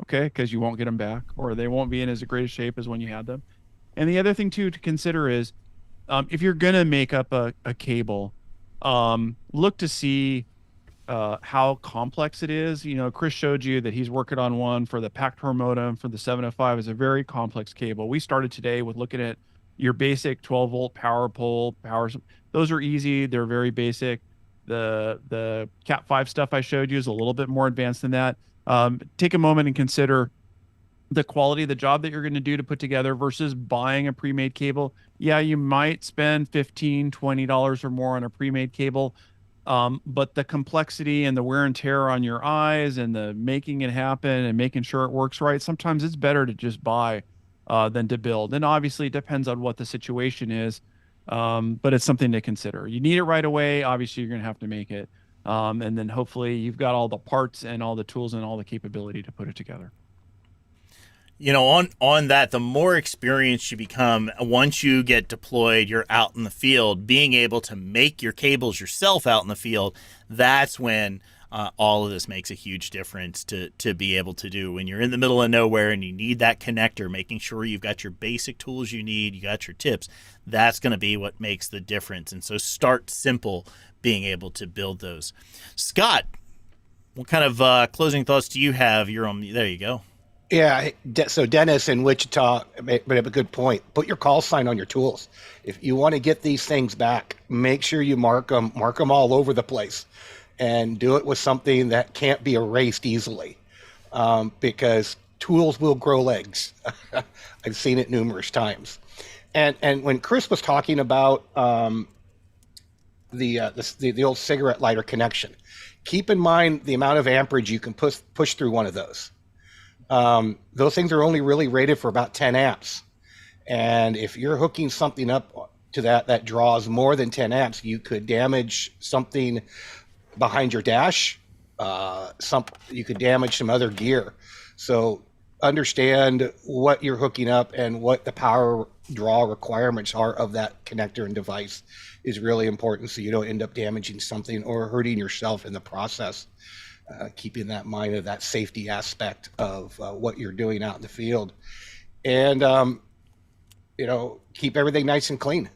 Okay, because you won't get them back or they won't be in as great a shape as when you had them. And the other thing, too, to consider is if you're going to make up a cable, look to see how complex it is. Chris showed you that he's working on one for the Pactor modem for the 705. It's a very complex cable. We started today with looking at your basic 12-volt power pole. Those are easy. They're very basic. The Cat5 stuff I showed you is a little bit more advanced than that. Take a moment and consider the quality of the job that you're going to do to put together versus buying a pre-made cable. Yeah, you might spend $15, $20 or more on a pre-made cable, but the complexity and the wear and tear on your eyes and the making it happen and making sure it works right, sometimes it's better to just buy than to build. And obviously it depends on what the situation is, but it's something to consider. You need it right away. Obviously, you're going to have to make it. And then hopefully you've got all the parts and all the tools and all the capability to put it together. On that, the more experienced you become, once you get deployed, you're out in the field, being able to make your cables yourself out in the field, that's when all of this makes a huge difference to be able to do. When you're in the middle of nowhere and you need that connector, making sure you've got your basic tools you need, you got your tips, that's going to be what makes the difference. And so start simple, being able to build those. Scott, what kind of closing thoughts do you have? There you go. Yeah. So Dennis in Wichita made a good point. Put your call sign on your tools. If you want to get these things back, make sure you mark them all over the place, and do it with something that can't be erased easily, because tools will grow legs. I've seen it numerous times. And when Chris was talking about the old cigarette lighter connection, keep in mind the amount of amperage you can push through one of those. Those things are only really rated for about 10 amps. And if you're hooking something up to that draws more than 10 amps, you could damage something behind your dash. You could damage some other gear. So understand what you're hooking up and what the power draw requirements are of that connector and device is really important, so you don't end up damaging something or hurting yourself in the process. Keeping that in mind of that safety aspect of what you're doing out in the field, and keep everything nice and clean.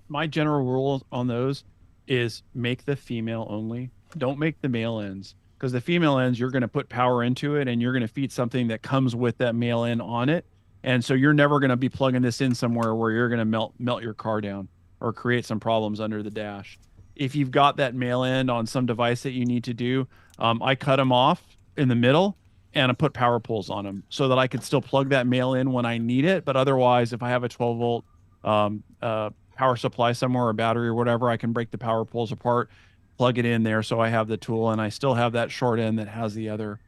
My general rule on those is make the female only. Don't make the male ends, because the female ends, you're going to put power into it and you're going to feed something that comes with that male end on it. And so you're never going to be plugging this in somewhere where you're going to melt your car down or create some problems under the dash. If you've got that male end on some device that you need to do, I cut them off in the middle and I put power poles on them so that I can still plug that male in when I need it. But otherwise, if I have a 12 volt power supply somewhere or battery or whatever, I can break the power poles apart, plug it in there so I have the tool, and I still have that short end that has the other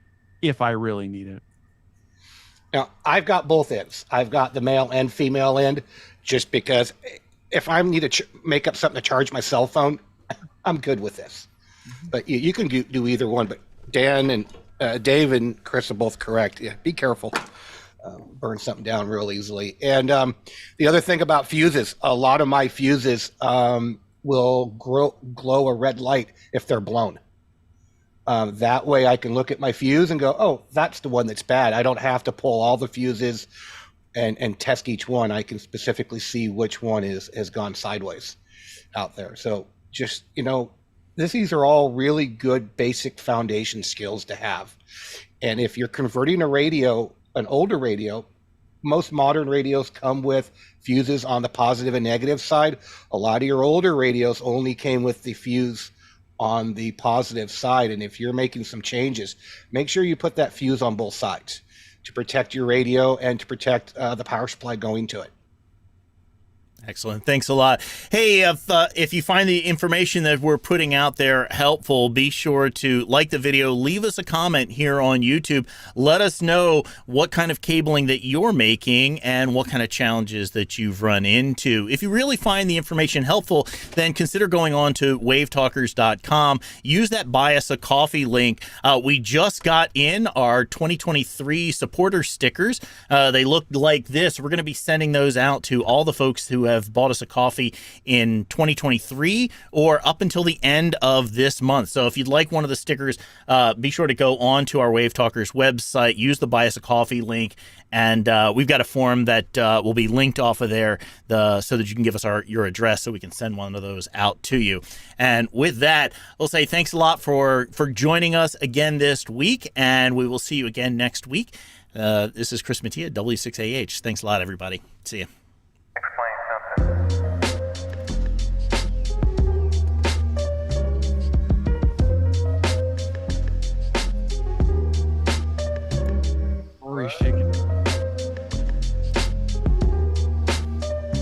if I really need it. Now, I've got both ends. I've got the male and female end, just because if I need to make up something to charge my cell phone, I'm good with this. But you can do either one. But Dan and Dave and Chris are both correct. Yeah, be careful. Burn something down real easily. And the other thing about fuses, a lot of my fuses will glow a red light if they're blown. That way I can look at my fuse and go, oh, that's the one that's bad. I don't have to pull all the fuses and test each one. I can specifically see which one has gone sideways out there. So just, these are all really good basic foundation skills to have. And if you're converting a radio, an older radio, most modern radios come with fuses on the positive and negative side. A lot of your older radios only came with the fuse on the positive side. And if you're making some changes, make sure you put that fuse on both sides to protect your radio and to protect the power supply going to it. Excellent. Thanks a lot. Hey, if you find the information that we're putting out there helpful, be sure to like the video, leave us a comment here on YouTube. Let us know what kind of cabling that you're making and what kind of challenges that you've run into. If you really find the information helpful, then consider going on to WaveTalkers.com. Use that Buy Us a Coffee link. We just got in our 2023 supporter stickers. They look like this. We're going to be sending those out to all the folks who have bought us a coffee in 2023 or up until the end of this month. So if you'd like one of the stickers, be sure to go on to our WaveTalkers website, use the Buy Us a Coffee link, and we've got a form that will be linked off of there so that you can give us your address so we can send one of those out to you. And with that, we'll say thanks a lot for joining us again this week, and we will see you again next week. This is Chris Mattia, W6AH. Thanks a lot, everybody. See you.